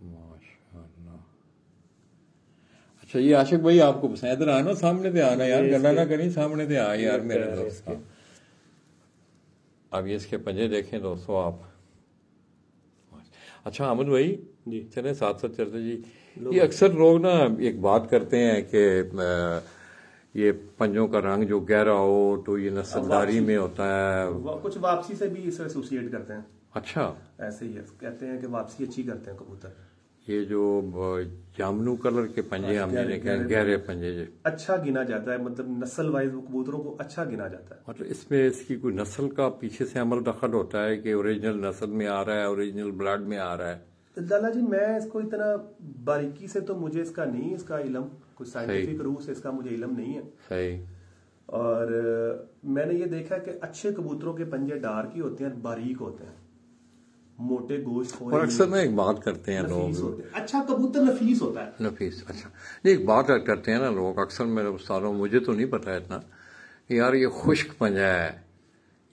माशाल्लाह। अच्छा ये आशिक भाई आपको पसंद, इधर आना, सामने पे आना यार, गला ना करें, सामने पे आ यार मेरे दोस्त। अब ये इसके पंजे देखें दोस्तों आप। अच्छा अहमद भाई जी, चले साथ साथ चलते जी। ये अक्सर लोग ना एक बात करते हैं कि ये पंजों का रंग जो गहरा हो तो ये नस्लदारी में होता है। कुछ वापसी से भी इसे एसोसिएट करते हैं। अच्छा, ऐसे ही है, कहते हैं कि वापसी अच्छी करते हैं कबूतर। ये जो जामनू कलर के पंजे हमने देखे हैं, गहरे पंजे, अच्छा गिना जाता है, मतलब नस्ल वाइज कबूतरों को अच्छा गिना जाता है। मतलब इसमें इसकी कोई नस्ल का पीछे से अमल दखल होता है कि ओरिजिनल नस्ल में आ रहा है, ओरिजिनल ब्लड में आ रहा है? लाला जी मैं इसको इतना बारीकी से तो मुझे इसका नहीं, इसका इल्म कोई साइंटिफिक रूप से इसका मुझे इल्म नहीं है। सही। और मैंने ये देखा कि अच्छे कबूतरों के पंजे डार्क ही होते हैं, बारीक होते हैं, मोटे गोश्त। और अक्सर ना एक बात करते हैं लोग, अच्छा कबूतर नफीस होता है। नफीस, अच्छा नहीं, एक बात करते हैं ना लोग अक्सर, मेरे उस्तादों, मुझे तो नहीं पता इतना, यार ये खुश्क पंजा है,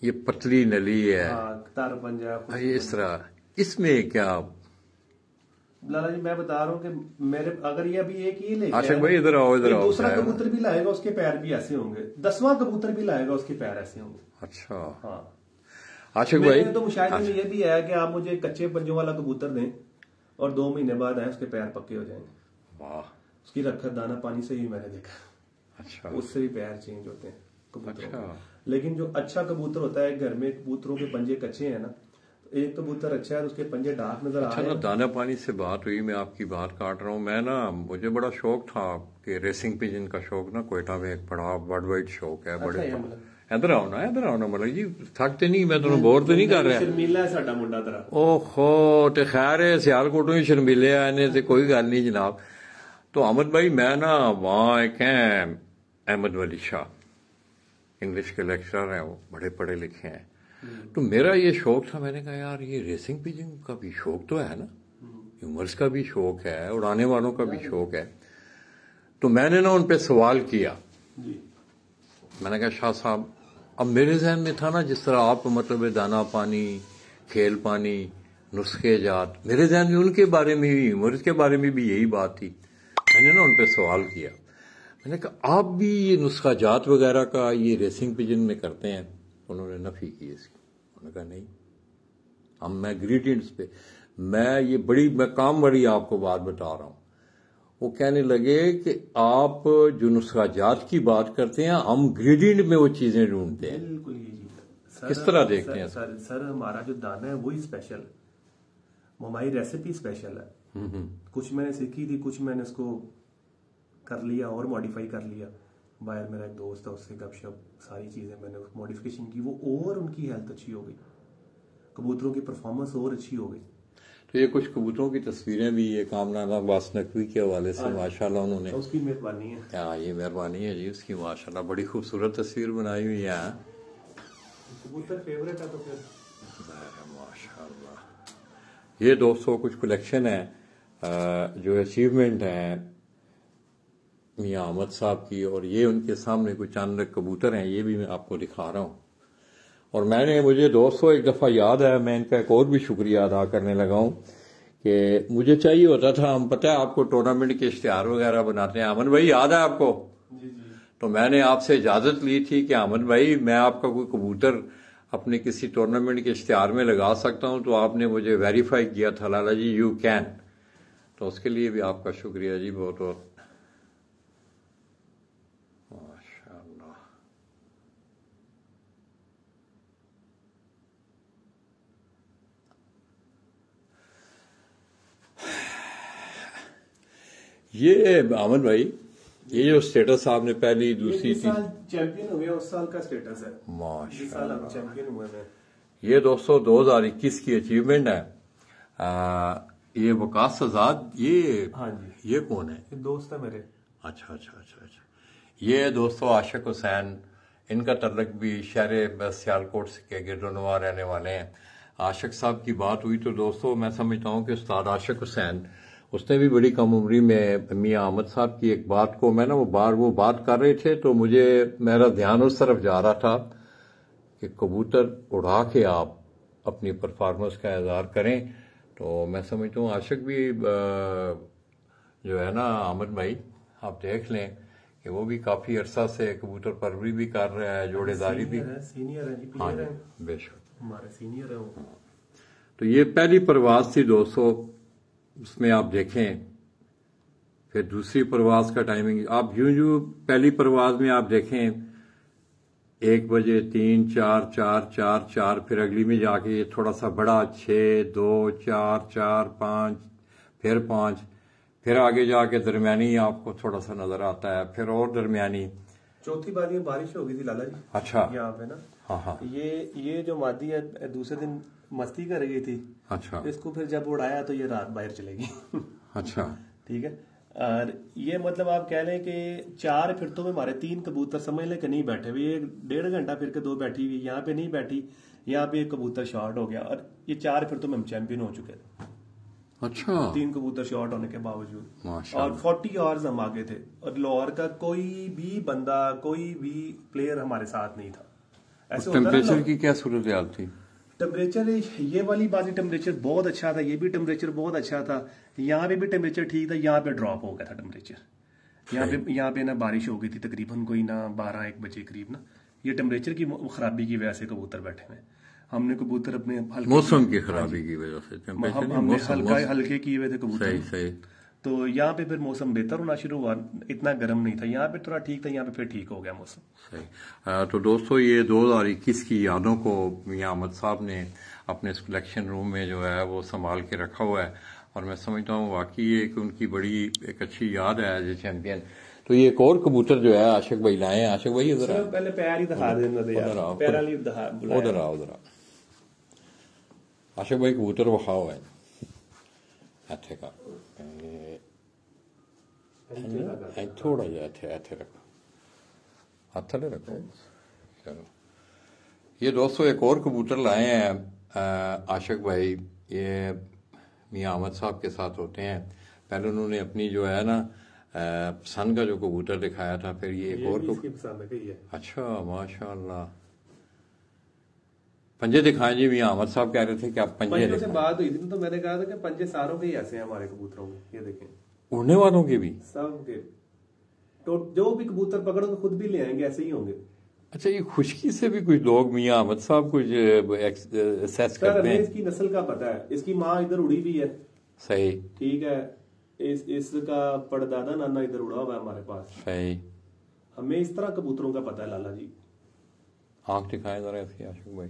ये पतली नली है, तार पंजा, ये इस तरह, इसमें क्या? लाला जी मैं बता रहा हूँ कि मेरे अगर ये अभी एक ही लेके आशिक भाई इधर आओ, इधर आओ। दूसरा कबूतर भी लाएगा उसके पैर भी ऐसे होंगे, 10वां कबूतर भी लाएगा उसके पैर ऐसे होंगे। अच्छा हाँ आशिक भाई, तो मुशाहिदे में ये भी है कि आप मुझे कच्चे पंजों वाला कबूतर दें और 2 महीने बाद आए उसके पैर पक्के हो जाएंगे। वाह, उसकी रखत दाना पानी से ही मैंने देखा। अच्छा, उससे भी पैर चेंज होते हैं कबूतरों के। अच्छा। लेकिन जो अच्छा कबूतर होता है, घर में कबूतरों के पंजे कच्चे हैं ना, तो एक कबूतर अच्छा है उसके पंजे डार्क नजर आ अच्छा रहे ना, हैं। दाना पानी से बात हुई, मैं आपकी बात काट रहा हूँ। मैं ना, मुझे बड़ा शौक था कि रेसिंग पिजन का शौक ना, कोयटा में एक बड़ा वर्ल्ड वाइड शौक है। बड़े इधर आओ ना, इधर आओ ना, मतलब जी थकते नहीं, मैं तुम्हें बोर तो नहीं कर रहा। शर्मीला है साडा मुंडा तेरा। ओहो, ते खैर है, सियालकोटों ही शर्मिले आने से कोई गल नहीं जनाब। तो अहमद भाई मैं ना वहाँ एक हैं अहमद वली शाह, इंग्लिश के लेक्चरर हैं, वो बड़े पढ़े लिखे हैं। तो मेरा ये शौक था, मैंने कहा यार ये रेसिंग पिजन का भी शौक तो है ना, ह्यूमर्स का भी शौक है, उड़ाने वालों का भी शौक है। तो मैंने ना उन पे सवाल किया, मैंने कहा शाह साहब, अब मेरे जहन में था ना जिस तरह आप मतलब दाना पानी, खेल पानी, नुस्खे जात, मेरे जहन में उनके बारे में भी, उमर के बारे में भी यही बात थी। मैंने ना उन पर सवाल किया, मैंने कहा आप भी ये नुस्खा जात वगैरह का ये रेसिंग पिजन में करते हैं? उन्होंने नफी की इसकी। उन्होंने कहा नहीं, हम मैं ग्रीडियंट्स पे, मैं काम बड़ी आपको बात बता रहा हूं। वो कहने लगे कि आप जो नुस्खा जात की बात करते हैं, हम ग्रेडियंट में वो चीजें ढूंढते हैं। बिल्कुल ये चीज है। किस तरह देखते हैं? सर हमारा जो दाना है वही स्पेशल है, हमारी रेसिपी स्पेशल है। कुछ मैंने सीखी थी, कुछ मैंने इसको कर लिया और मॉडिफाई कर लिया। बाहर मेरा एक दोस्त है, उससे गपशप सारी चीजें मैंने मॉडिफिकेशन की, वो और उनकी हेल्थ अच्छी हो गई, कबूतरों की परफॉर्मेंस और अच्छी हो गई। तो ये कुछ कबूतरों की तस्वीरें भी ये कामरान अब्बास नकवी के हवाले से माशाल्लाह उन्होंने, उसकी मेहरबानी है। हाँ ये मेहरबानी है जी उसकी, माशाल्लाह बड़ी खूबसूरत तस्वीर बनाई हुई है। कबूतर फेवरेट है तो फिर माशाल्लाह। ये दोस्तों कुछ कलेक्शन है जो अचीवमेंट है मियां अहमद साहब की, और ये उनके सामने कुछ चंद कबूतर हैं, ये भी मैं आपको दिखा रहा हूं। और मुझे दोस्तों एक दफा याद है, मैं इनका एक और भी शुक्रिया अदा करने लगा हूं कि मुझे चाहिए होता था, हम पता है आपको टूर्नामेंट के इश्तिहार वगैरह बनाते हैं, अमन भाई याद है आपको? जी जी। तो मैंने आपसे इजाजत ली थी कि अमन भाई मैं आपका कोई कबूतर अपने किसी टूर्नामेंट के इश्तिहार में लगा सकता हूं, तो आपने मुझे वेरीफाई किया था, लाला जी यू कैन। तो उसके लिए भी आपका शुक्रिया जी बहुत बहुत। माशाअल्लाह। ये अमन भाई, ये जो स्टेटस आपने पहली दूसरी चैंपियन हुए उस साल का स्टेटस है। माशाअल्लाह चैंपियन हुए हैं। ये दोस्तों 2021 की अचीवमेंट है। ये वकास आजाद, ये हाँ जी, ये कौन है? ये दोस्त है मेरे। अच्छा अच्छा अच्छा अच्छा। ये दोस्तों आशिक हुसैन, इनका तल्लक भी शहर सियालकोट के गिरदोनवा रहने वाले हैं। आशिक साहब की बात हुई तो दोस्तों मैं समझता हूं कि उस्ताद आशिक हुसैन, उसने भी बड़ी कम उम्री में मियां अहमद साहब की एक बात को, मैं ना वो बात कर रहे थे तो मेरा ध्यान उस तरफ जा रहा था कि कबूतर उड़ा के आप अपनी परफॉर्मेंस का इज़हार करें। तो मैं समझता हूँ आशिक भी जो है ना अहमद भाई, आप देख लें कि वो भी काफी अरसा से कबूतर परवरी भी कर रहा है, जोड़ेदारी भी। सीनियर है जी, हाँ प्लेयर है, बेशक हमारे सीनियर है वो। तो ये पहली परवाज थी दोस्तों, उसमें आप देखें। फिर दूसरी परवाज का टाइमिंग आप यूं पहली परवाज में आप देखें 1 बजे 3 4 4 4 4, फिर अगली में जाके ये थोड़ा सा बड़ा 6 2 4 4 5, फिर 5, फिर आगे जाके दरमियानी आपको थोड़ा सा नजर आता है, फिर और दरमियानी। चौथी बारी में बारिश हो गई थी लाला जी। अच्छा। यहाँ पे ना, हाँ हाँ। ये जो मादी है दूसरे दिन मस्ती कर गई थी। अच्छा। इसको फिर जब उड़ाया तो ये रात बाहर चलेगी। अच्छा। ठीक है। और ये मतलब आप कह लें कि 4 फिरतों में हमारे 3 कबूतर समझ लें कि नहीं बैठे हुए, 1.5 घंटा फिर के 2 बैठी हुई, यहाँ पे नहीं बैठी, यहाँ पे एक कबूतर शॉर्ट हो गया, और ये 4 फिरतों में हम चैंपियन हो चुके थे। अच्छा। 3 कबूतर शॉर्ट होने के बावजूद, माशाअल्लाह। और 40 आवर्स हम आगे थे, और लाहौर का कोई भी बंदा, कोई भी प्लेयर हमारे साथ नहीं था। ऐसे टेम्परेचर की क्या सूरत हाल थी? टेम्परेचर, ये वाली बात, टेम्परेचर बहुत अच्छा था, ये भी टेम्परेचर बहुत अच्छा था, यहाँ पे भी टेम्परेचर ठीक था, यहाँ पे ड्रॉप हो गया था टेम्परेचर। यहाँ पे ना बारिश हो गई थी तकरीबन कोई ना 12-1 बजे करीब ना, ये टेम्परेचर की खराबी की वजह से कबूतर बैठे हुए। हमने कबूतर अपने मौसम की खराबी की वजह से टेम्परेचर हमने हल्के किए हुए थे कबूतर। सही सही। तो यहाँ पे फिर मौसम बेहतर होना शुरू हुआ, इतना गर्म नहीं था, यहाँ पे थोड़ा ठीक था, यहाँ पे फिर ठीक हो गया मौसम। सही। तो दोस्तों ये 2021 की यादों को मियां अहमद साहब ने अपने इस कलेक्शन रूम में जो है वो संभाल के रखा हुआ है, और मैं समझता हूँ वाकई एक उनकी बड़ी एक अच्छी याद है एज ए चैंपियन। तो ये एक और कबूतर जो है आशिक भाई लाए हैं। आशिक भाई उधर पहले पैर ही दिखा देना, उधर आओ। आशिक भाई कबूतर विखाओ है ਇੱਥੇ का थोड़ा जा ਇੱਥੇ रखो, हाथ थले रखो। चलो ये दोस्तों एक और कबूतर लाए हैं आशिक भाई, ये मियां अहमद साहब के साथ होते हैं। पहले उन्होंने अपनी जो है ना सन का जो कबूतर दिखाया था, फिर ये एक और इसकी पसंद है। अच्छा माशाल्लाह। पंजे दिखाएं जी। मियां अहमद साहब कह रहे थे कि आप पंजे से बात हुई थी तो मैंने कहा था कि पंजे सारों के ही ऐसे हैं हमारे कबूतरों के। ये देखें, उड़ने वालों के भी सब के, तो जो भी कबूतर पकड़ो तो खुद भी ले आएंगे, ऐसे ही होंगे। अच्छा, ये खुशकी से भी कुछ लोग मियां अहमद साहब कुछ एसेस करते हैं। इसकी नस्ल का पता है, इसकी माँ इधर उड़ी भी है। सही, ठीक है। इसका परदादा नाना इधर उड़ा हुआ है हमारे पास। सही। हमें इस तरह कबूतरों का पता है लाला जी। आंख दिखाएं जरा इसकी आशिक भाई।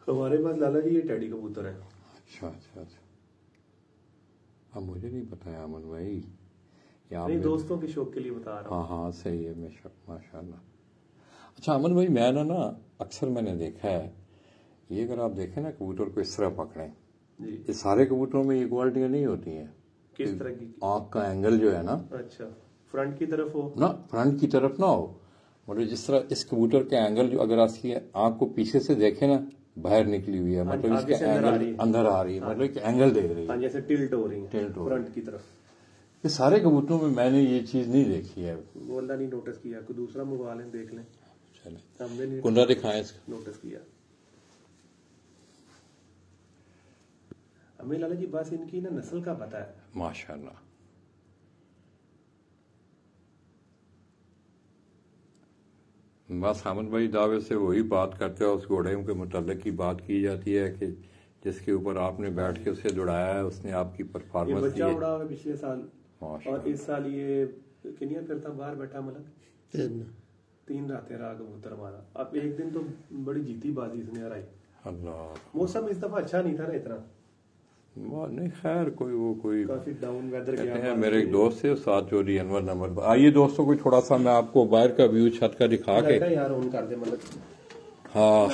हमारे पास लाला जी ये टेडी कबूतर है। अच्छा अच्छा अच्छा, अब मुझे नहीं पता है अमन भाई। नहीं, दोस्तों के शौक के लिए बता रहा हूँ। हाँ हाँ सही है, माशाल्लाह। अच्छा अमन भाई, मैं अक्सर मैंने देखा है, ये अगर आप देखें ना कबूतर को इस तरह पकड़ें, ये सारे कबूतरों में ये क्वालिटियां नहीं होती हैं। किस तरह की? आंख का एंगल जो है ना, अच्छा, फ्रंट की तरफ हो ना, फ्रंट की तरफ ना हो, मतलब जिस तरह इस कबूतर का एंगल जो अगर आपकी आंख को पीछे से देखे ना, बाहर निकली हुई है, मतलब इसका एंगल अंदर आ रही है, मतलब एक एंगल दे रही है, जैसे टिल्ट हो रही है, टिल्ट हो फ्रंट की तरफ। ये सारे कबूतरों में मैंने ये चीज नहीं देखी है। बोलना नहीं नोटिस किया, कोई दूसरा मंगवा लें, देख लें। चले हमने नहीं कुंडा दिखाएं इसका। नोटिस किया हमें लाला जी, बस इनकी ना नस्ल का पता है। माशाल्लाह। बस हामिद भाई दावे से वही बात करते हैं, उस घोड़े के मुतालिक की बात की जाती है कि जिसके ऊपर आपने बैठ के उसे दौड़ाया है, उसने आपकी परफॉर्मेंस दी है। बच्चा उड़ा हुआ पिछले साल, और इस साल ये किनिया फिरता बाहर बैठा, मतलब 3 रातें रहा कबूतर हमारा। अब एक दिन तो बड़ी जीती बाजी इसने हराई। अल्लाह, मौसम इस दफा अच्छा नहीं था ना इतना। नहीं खैर, कोई काफी डाउन वेदर कहते हैं। मेरे एक दोस्त है साथ चोरी अनवर नंबर। आइए दोस्तों, को थोड़ा सा मैं आपको बाहर का व्यू छत का दिखा के यार ऑन कर दे, मतलब हाँ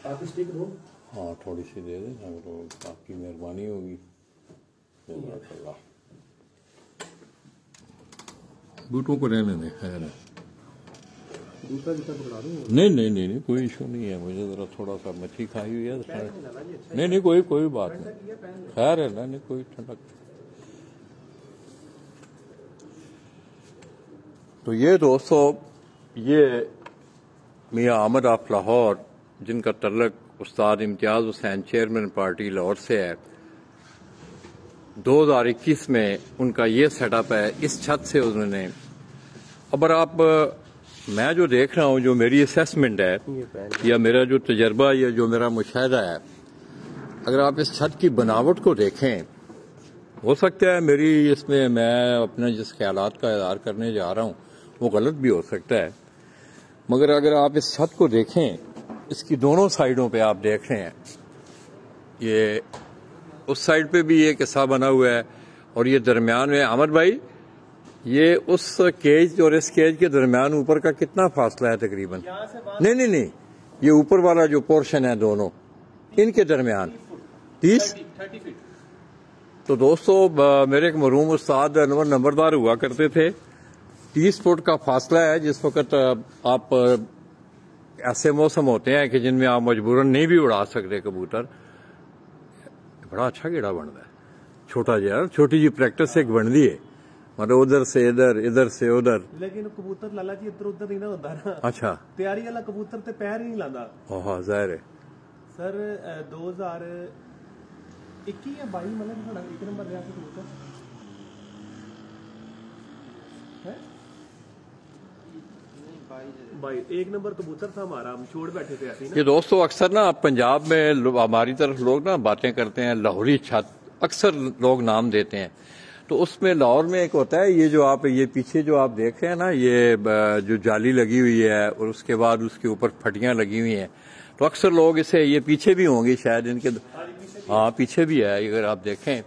आप स्टिक दो। हाँ थोड़ी सी दे दें, तो आपकी मेहरबानी होगी। बूटों को रहने दें, खैर है। दूसरा जूता पकड़ा दूं? नहीं, कोई इशू नहीं है। मुझे जरा थोड़ा सा मच्छी खाई हुई है। नहीं, कोई बात नहीं, खैर है ना, नहीं कोई ठंडक। तो ये दोस्तों, ये मियां अहमद ऑफ लाहौर, जिनका तल्लक उस्ताद इम्तियाज हुसैन चेयरमैन पार्टी लाहौर से है, 2021 में उनका ये सेटअप है। इस छत से उन्होंने, अब आप, मैं जो देख रहा हूं, जो मेरी असेसमेंट है या मेरा जो तजर्बा या जो मेरा मुशाहिदा है, अगर आप इस छत की बनावट को देखें, हो सकता है मेरी इसमें मैं अपने जिस ख्यालात का इज़हार करने जा रहा हूं वो गलत भी हो सकता है, मगर अगर आप इस छत को देखें, इसकी दोनों साइडों पे आप देख रहे हैं, ये उस साइड पे भी एक हिस्सा बना हुआ है और ये दरमियान में, अहमद भाई, ये उस केज और इस केज के दरमियान ऊपर का कितना फासला है तकरीबन? नहीं, ये ऊपर वाला जो पोर्शन है दोनों, इनके दरमियान 30 फीट। तो दोस्तों, मेरे एक मरूम उस्ताद अनवर नंबरदार हुआ करते थे। 30 फुट का फासला है। जिस वक्त आप ऐसे मौसम होते हैं कि जिनमें आप मजबूरन नहीं भी उड़ा सकते कबूतर, बड़ा अच्छा कीड़ा बनता है। छोटा जो, छोटी जी प्रैक्टिस एक बनती है, मतलब उधर से इधर से उधर। लेकिन कबूतर लाला जी इधर उधर नहीं ना होता ना। अच्छा, तैयारी वाला कबूतर ते पैर ही नहीं लाता। हाँ जाहिर है सर। 2021 या 22 मतलब 1 नंबर रहा कबूतर है। 1 नंबर कबूतर था हमारा, हम छोड़ बैठे थे ऐसे ही ना। ये दोस्तों, अक्सर ना पंजाब में हमारी तरफ लोग ना बातें करते हैं, लाहौरी छत अक्सर लोग नाम देते हैं। तो उसमें लाहौर में एक होता है, ये जो आप ये पीछे जो आप देख रहे हैं ना, ये जो जाली लगी हुई है और उसके बाद उसके ऊपर फटियां लगी हुई हैं, तो अक्सर लोग इसे, ये पीछे भी होंगी शायद इनके, हाँ पीछे भी है अगर आप देखें।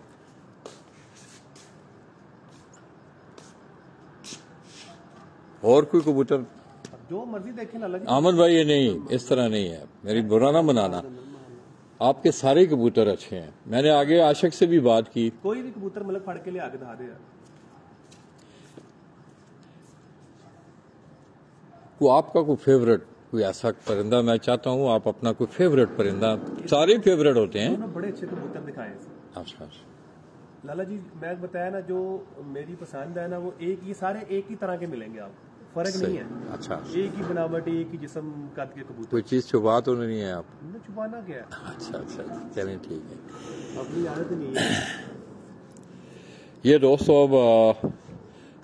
और कोई कबूतर जो मर्जी देखें लाला जी। अहमद भाई, ये नहीं, इस तरह नहीं है, मेरी बुरा ना बनाना। आपके सारे कबूतर अच्छे हैं। मैंने आगे आशिक से भी बात की, कोई भी कबूतर मतलब फड़ के लिए आगे दिखा दे यार। वो आपका कोई फेवरेट कोई ऐसा परिंदा, मैं चाहता हूँ आप अपना कोई फेवरेट परिंदा, सारे फेवरेट होते हैं। दोनों बड़े अच्छे कबूतर दिखाए हैं। अच्छा अच्छा। लाला जी मैं बताया ना, जो मेरी पसंद है ना वो एक ही, सारे एक ही तरह के मिलेंगे, आप फर्क नहीं है। अच्छा, एक ही बनावट, एक ही जिस्म कद के कबूतर। कोई चीज छुपा तो नहीं है आप? छुपाना क्या है? अच्छा अच्छा, चलें ठीक है, अपनी आदत नहीं है। ये दोस्तों अब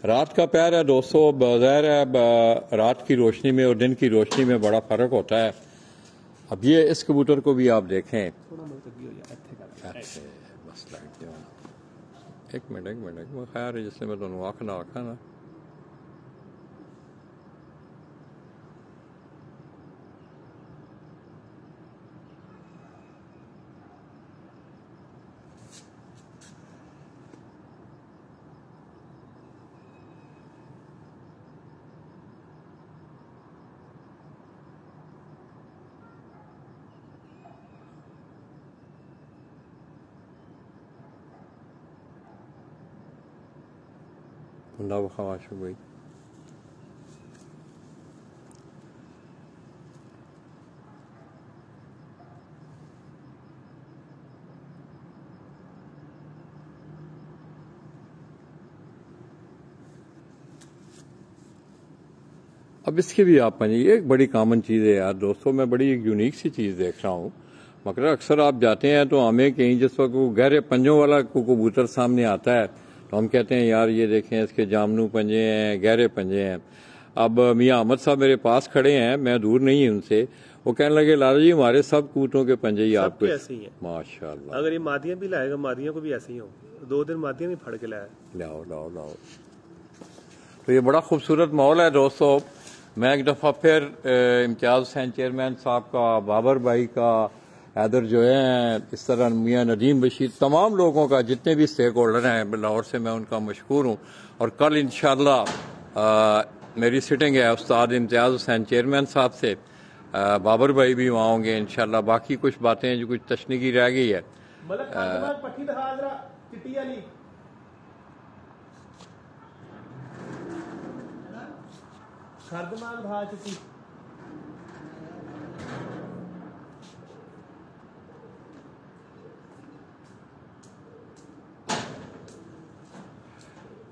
रात का प्यार है दोस्तों। ज़ाहिर है रात की रोशनी में और दिन की रोशनी में बड़ा फर्क होता है। अब ये इस कबूतर को भी आप देखें, बस लाइट दो, एक मिनट खैर है जिससे मैं दोनों आखना ना अल्लाह खाश हो गई। अब इसके भी आप पानी, ये एक बड़ी कॉमन चीज़ है यार दोस्तों, मैं बड़ी एक यूनिक सी चीज़ देख रहा हूँ। मगर अक्सर आप जाते हैं तो हमें कहीं जिस वक्त वो गहरे पंजों वाला कबूतर सामने आता है तो हम कहते हैं यार ये देखें इसके जामनू पंजे हैं, गहरे पंजे हैं। अब मियाँ अहमद साहब मेरे पास खड़े हैं, मैं दूर नहीं हूं उनसे, वो कहने लगे लाला जी हमारे सब कबूतरों के पंजे ही आपको ऐसे ही है माशाल्लाह। अगर ये मादियां भी लाएगा, मादियां को भी ऐसे ही हो, 2 दिन मादियां भी फड़ के लाया। लाओ लाओ लाओ। तो ये बड़ा खूबसूरत माहौल है दोस्तों। मैं एक दफ़ा फिर इम्तियाज़ हुसैन चेयरमैन साहब का, बाबर भाई का, हैदर जो है, इस तरह मियाँ नदीम बशीर, तमाम लोगों का, जितने भी स्टेक होल्डर हैं लाहौर से, मैं उनका मशकूर हूँ। और कल इंशाअल्लाह मेरी सिटिंग है उस्ताद इम्तियाज़ हुसैन चेयरमैन साहब से, बाबर भाई भी वहाँ होंगे इंशाअल्लाह। बाकी कुछ बातें जो कुछ तशनीकी रह गई है,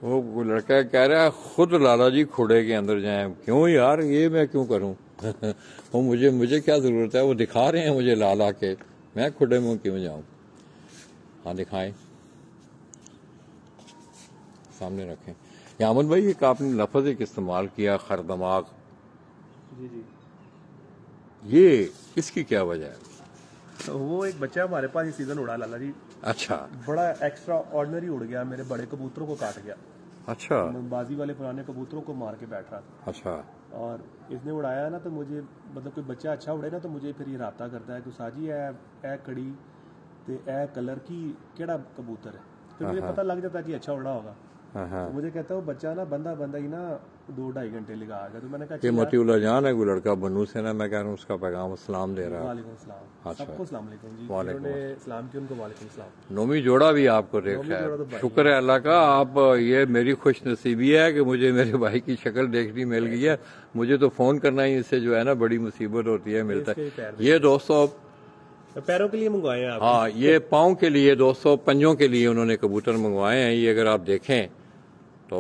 वो लड़का कह रहा है खुद लाला जी खुड़े के अंदर जाएं। क्यों यार, ये मैं क्यों करूं? वो मुझे क्या जरूरत है, वो दिखा रहे हैं मुझे लाला के, मैं खुड़े में क्यों जाऊं? हाँ दिखाएं, सामने रखें। यामन भाई एक आपने लफ्ज एक इस्तेमाल किया, खरदमाग, जी जी, ये इसकी क्या वजह है? तो वो एक बच्चा हमारे पास ये सीजन उड़ा लाला जी। अच्छा, बड़ा एक्स्ट्रा ऑर्डिनरी उड़ गया, मेरे बड़े कबूतरों को काट गया। अच्छा, बाजी वाले पुराने कबूतरों को मार के बैठ रहा था। अच्छा, और इसने उड़ाया ना, तो मुझे मतलब कोई बच्चा अच्छा उड़े ना तो मुझे फिर ये राब्ता करता है कि साजी ए कड़ी ते ए कलर की केड़ा कबूतर है, तो मुझे पता लग जाता है कि अच्छा उड़ा होगा। तो मुझे कहता है वो बच्चा ना बंदा ही ना 2-2.5 घंटे लगा आ गया। तो मैंने कहा ये मतीउल्लाह जान है, कोई लड़का बनू से ना, मैं कह रहा हूँ उसका पैगाम सलाम दे रहा है। वालेकुम सलाम, सबको सलाम अलैकुम जी, वालेकुम सलाम की उनको वालेकुम सलाम। नोमी जोड़ा भी आपको देख रहा है, शुक्र है अल्लाह का। आप ये मेरी खुश नसीबी है कि मुझे मेरे भाई की शक्ल देखनी मिल गई है। मुझे तो फोन करना ही इससे जो है ना बड़ी मुसीबत होती है, मिलता है। ये दोस्तों पैरों के लिए मंगवाए हैं आप? हाँ, ये पाँव के लिए दोस्तों, पंजों के लिए उन्होंने कबूतर मंगवाए हैं। ये अगर आप देखें तो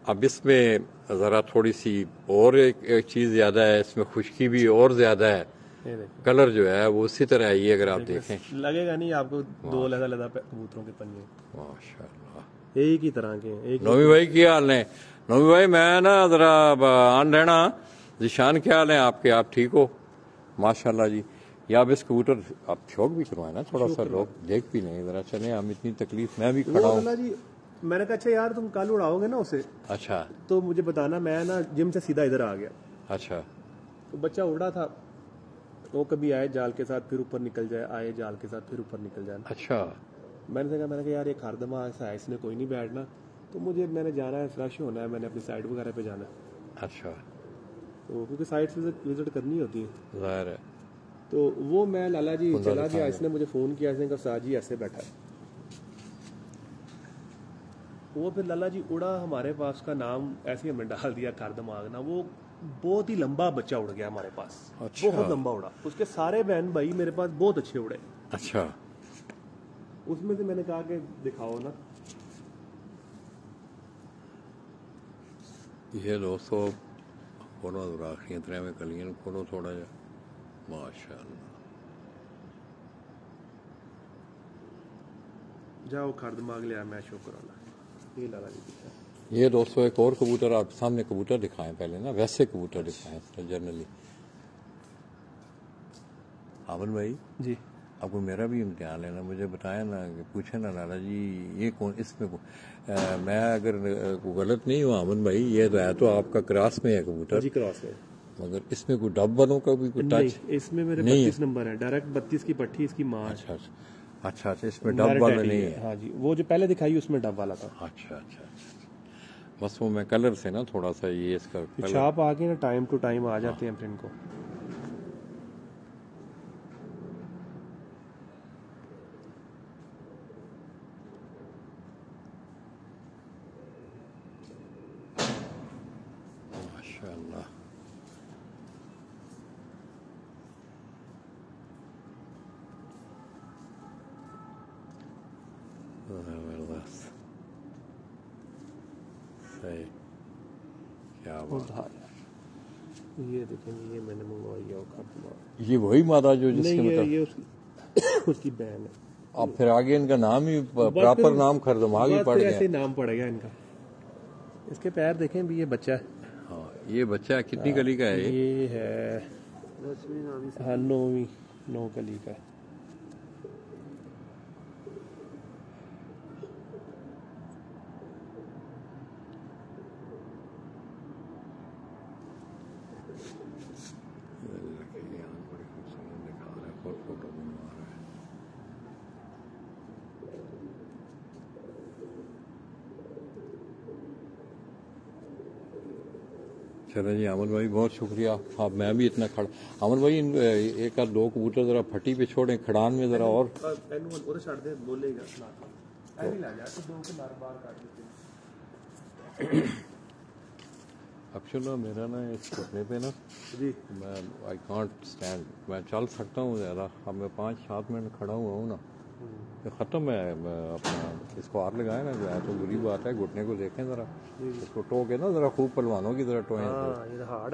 अब इसमें जरा थोड़ी सी और एक चीज ज्यादा है, इसमें खुश्की भी और ज्यादा है, कलर जो है वो उसी तरह है। ये अगर आप देखें लगेगा नहीं आपको 2 अलग-अलग कबूतरों के पंजे, माशाल्लाह एक ही तरह के। एक नोमी भाई क्या हाल है? नोमी भाई मैं ना जरा आन रहना, जिशान क्या हाल है आपके? आप ठीक हो? माशाल्लाह जी। या अब इस कबूतर आप शौक भी करवाए ना थोड़ा सा, लोग देख भी नहीं, जरा चले, हम इतनी तकलीफ, मैं भी खड़ा हूँ। मैंने कहा अच्छा यार तुम कल उड़ाओगे ना उसे, अच्छा, तो मुझे बताना, मैं ना जिम से सीधा इधर आ गया। अच्छा, तो बच्चा उड़ा था, वो कभी आए जाल के साथ फिर ऊपर निकल जाए, आए जाल के साथ फिर ऊपर निकल जाए। अच्छा, मैंने कहा यार ये खारदमा ऐसा है, इसने कोई नहीं बैठना, तो मैंने जाना है, फ्रेश होना है, मैंने अपनी साइड वगैरह पे जाना है। अच्छा, तो क्योंकि साइट विजिट करनी होती है, जाहिर है। तो वो मैं लाला जी खुदा चला गया, दिखाए। इसने मुझे फ़ोन किया, इसने कहा साज जी ऐसे बैठा है। वो फिर लाला जी उड़ा, हमारे पास उसका नाम ऐसे ही हमें डाल दिया कर दिमाग ना। वो बहुत ही लंबा बच्चा उड़ गया हमारे पास, अच्छा। बहुत लंबा उड़ा। उसके सारे बहन भाई मेरे पास बहुत अच्छे उड़े। अच्छा, उसमें से मैंने कहा कि दिखाओ ना। ये दोस्तों खोलो राखियां त्रै में कलियन खोलो थोड़ा जा, माशाअल्लाह। जाओ खर दिमाग लिया, मैं शुक्र अल्लाह। ये लाला जी दिखा। ये दोस्तों एक और कबूतर आप सामने कबूतर दिखाएं पहले ना, वैसे कबूतर दिखाएं जनरली। आमन भाई जी आपको मेरा भी इम्तिहान लेना, मुझे बताया ना कि पूछे ना लाला जी ये कौन इसमें मैं अगर गलत नहीं हुआ आमन भाई, ये तो है तो आपका क्रॉस में है कबूतर, जी क्रॉस में। मगर इसमें कोई डब वालों का भी कोई नहीं, टच इसमें मेरे नहीं 32 नंबर है, डायरेक्ट 32 की पट्टी इसकी माँ है। अच्छा अच्छा अच्छा, इसमें डब वाला नहीं है। हाँ जी, वो जो पहले दिखाई उसमें डब वाला था। अच्छा अच्छा अच्छा, बस वो मैं कलर से ना थोड़ा सा ये इसका कलर। छाप आ गई ना, टाइम टू टाइम आ जाते हैं प्रिंट को। माशाअल्लाह। जबरदस्त, सही, क्या बात। ये देखेंगे, ये मैंने मंगवाई है खर। ये वही मादा जो जिसके नहीं, मतलब ये उसकी बहन है। अब फिर आगे इनका नाम ही प्रॉपर नाम खरदमाग ही पड़ ऐसे गया। नाम पड़ेगा इनका। इसके पैर देखें भी, ये बच्चा है। हाँ, ये बच्चा कितनी कली का है ये है 9वीं 9 कली का है। बड़ी खूबसूरत दिखा रहा है, बहुत फोटो बनवा रहा है। चलो जी अमन भाई बहुत शुक्रिया। हाँ मैं भी इतना खड़ा अमन भाई एक आध दो कबूतर जरा फटी पे छोड़े खड़ान में जरा और छड़ दे बोलेगा ऐ ला जा तो दो के बार काट देते। एक्चुअली मेरा ना इस घुटने पे ना जी मैं आई कांट स्टैंड, मैं चल सकता हूँ ज़्यादा। अब मैं 5-7 मिनट खड़ा हुआ हूँ ना, ये ख़त्म है। मैं अपना इसको हाथ लगाए ना, जो है तो बुरी बात है। घुटने को देखें ज़रा, इसको टो के ना ज़रा खूब पलवानों की तरह टोएं,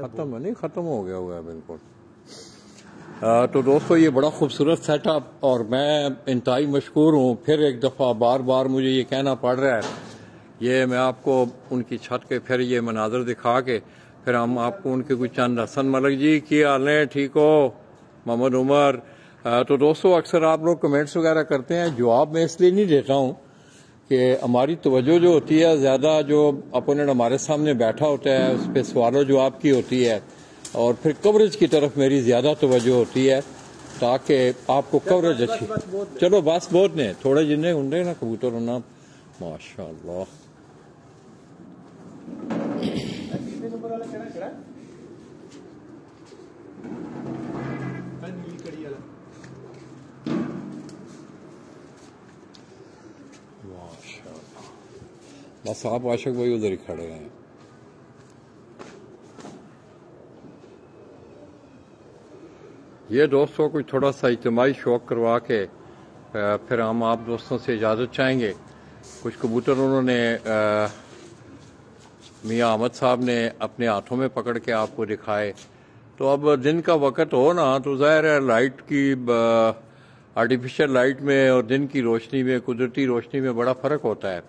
ख़त्म है, नहीं ख़त्म हो गया हुआ है बिल्कुल। तो दोस्तों ये बड़ा खूबसूरत सेटअप, और मैं इंतहाई मशकूर हूँ। फिर एक दफ़ा बार बार मुझे ये कहना पड़ रहा है, ये मैं आपको उनकी छत के फिर ये मनाजर दिखा के फिर हम आपको उनके कुछ चंद हसन मलिक जी की हाल है, ठीक हो मोहम्मद उमर। तो दोस्तों अक्सर आप लोग कमेंट्स वगैरह करते हैं, जवाब मैं इसलिए नहीं देता हूँ कि हमारी तवज्जो जो होती है ज़्यादा जो अपोनेंट हमारे सामने बैठा होता है उस पर सवाल जवाब की होती है, और फिर कवरेज की तरफ मेरी ज़्यादा तवज्जो होती है ताकि आपको कवरेज अच्छी। चलो बस बहुत ने थोड़े जिन्हें होंगे ना कबूतर होना, माशाअल्लाह। बस आप आशिक भाई उधर ही खड़े हैं। ये दोस्तों कुछ थोड़ा सा इज्तिमाई शौक करवा के फिर हम आप दोस्तों से इजाज़त चाहेंगे। कुछ कबूतर उन्होंने मियाँ अहमद साहब ने अपने हाथों में पकड़ के आपको दिखाए। तो अब दिन का वक़्त हो ना, तो ज़ाहिर है लाइट की आर्टिफिशियल लाइट में और दिन की रोशनी में, कुदरती रोशनी में बड़ा फ़र्क होता है।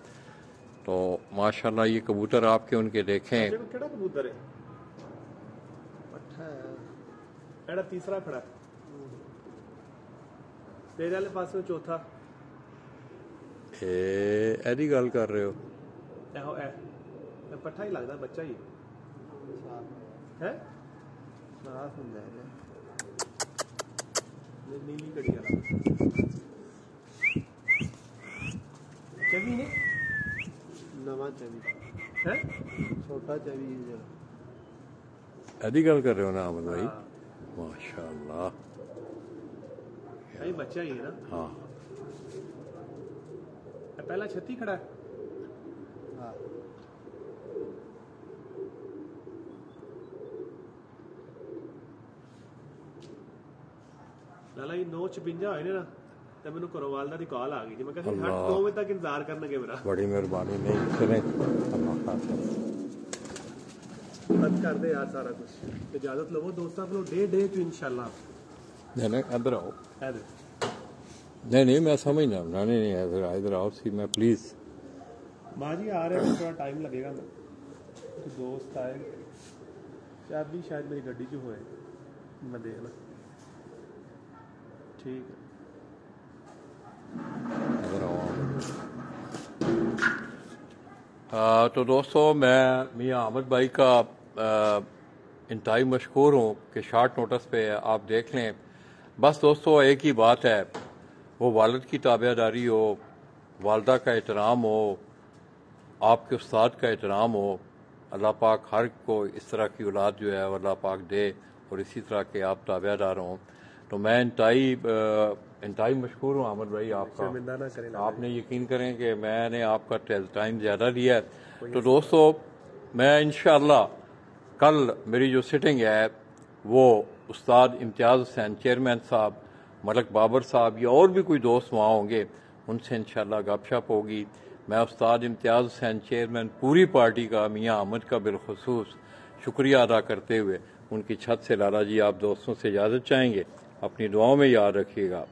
तो माशाल्लाह ये कबूतर आपके उनके देखें। केड़ा कबूतर है? एड़ा तीसरा खड़ा तेरे वाले पास में चौथा एदी गल कर रहे हो? एहो ए पट्ठा ही लगता, बच्चा ही है। नीली कड़ी वाला चवी ने नवा चवी है, छोटा चवी एदी गल कर रहे हो ना अहमद भाई? माशाल्लाह। ही बच्चा ही है ना। हाँ पहला छत्ती खड़ा है। हाँ लाला जी 9:56 होए ने ना तो मैंने घरों वालदा दी कॉल आ गई थी। मैं कहती अल्लाह। 2 बजे तक इंतजार करने मेरा। बड़ी मेहरबानी। नहीं चलें, बंद कर दे यार सारा कुछ। इजाजत लवो दोस्तों को डे टू इंशाल्लाह। नहीं इधर आओ। है दे नहीं मैं समझना। नहीं इधर आओ सी मैं प्लीज। माँ जी आ रहे हैं, थोड़ा टाइम लगेगा। तो दोस्त आए, चाबी शायद मेरी गड्डी च होए, मैं देखना। ठीक है इधर आओ। तो दोस्तों मैं मियाँ अहमद भाई का इंतहाई मशकूर हूँ कि शॉर्ट नोटिस पे आप देख लें। बस दोस्तों एक ही बात है, वो वालिद की ताबेदारी हो, वालदा का एहतराम हो, आपके उस्ताद का एहतराम हो। अल्लाह पाक हर को इस तरह की औलाद जो है अल्लाह पाक दे और इसी तरह के आप ताबेदार हों। तो मैं इंतहाई मशकूर हूँ अहमद भाई आपका। शर्मिंदा ना करें लाला आपने यकीन करें कि मैंने आपका टाइम ज़्यादा लिया है। तो दोस्तों मैं इंशाअल्लाह कल मेरी जो सिटिंग है वो उस्ताद इम्तियाज़ हुसैन चेयरमैन साहब, मलक बाबर साहब या और भी कोई दोस्त वहाँ होंगे, उनसे इंशाअल्लाह गपशप होगी। मैं उस्ताद इम्तियाज़ हुसैन चेयरमैन पूरी पार्टी का मियाँ अहमद का बिलखुसूस शुक्रिया अदा करते हुए उनकी छत से लाला जी आप दोस्तों से इजाज़त चाहेंगे। अपनी दुआओं में याद रखिएगा।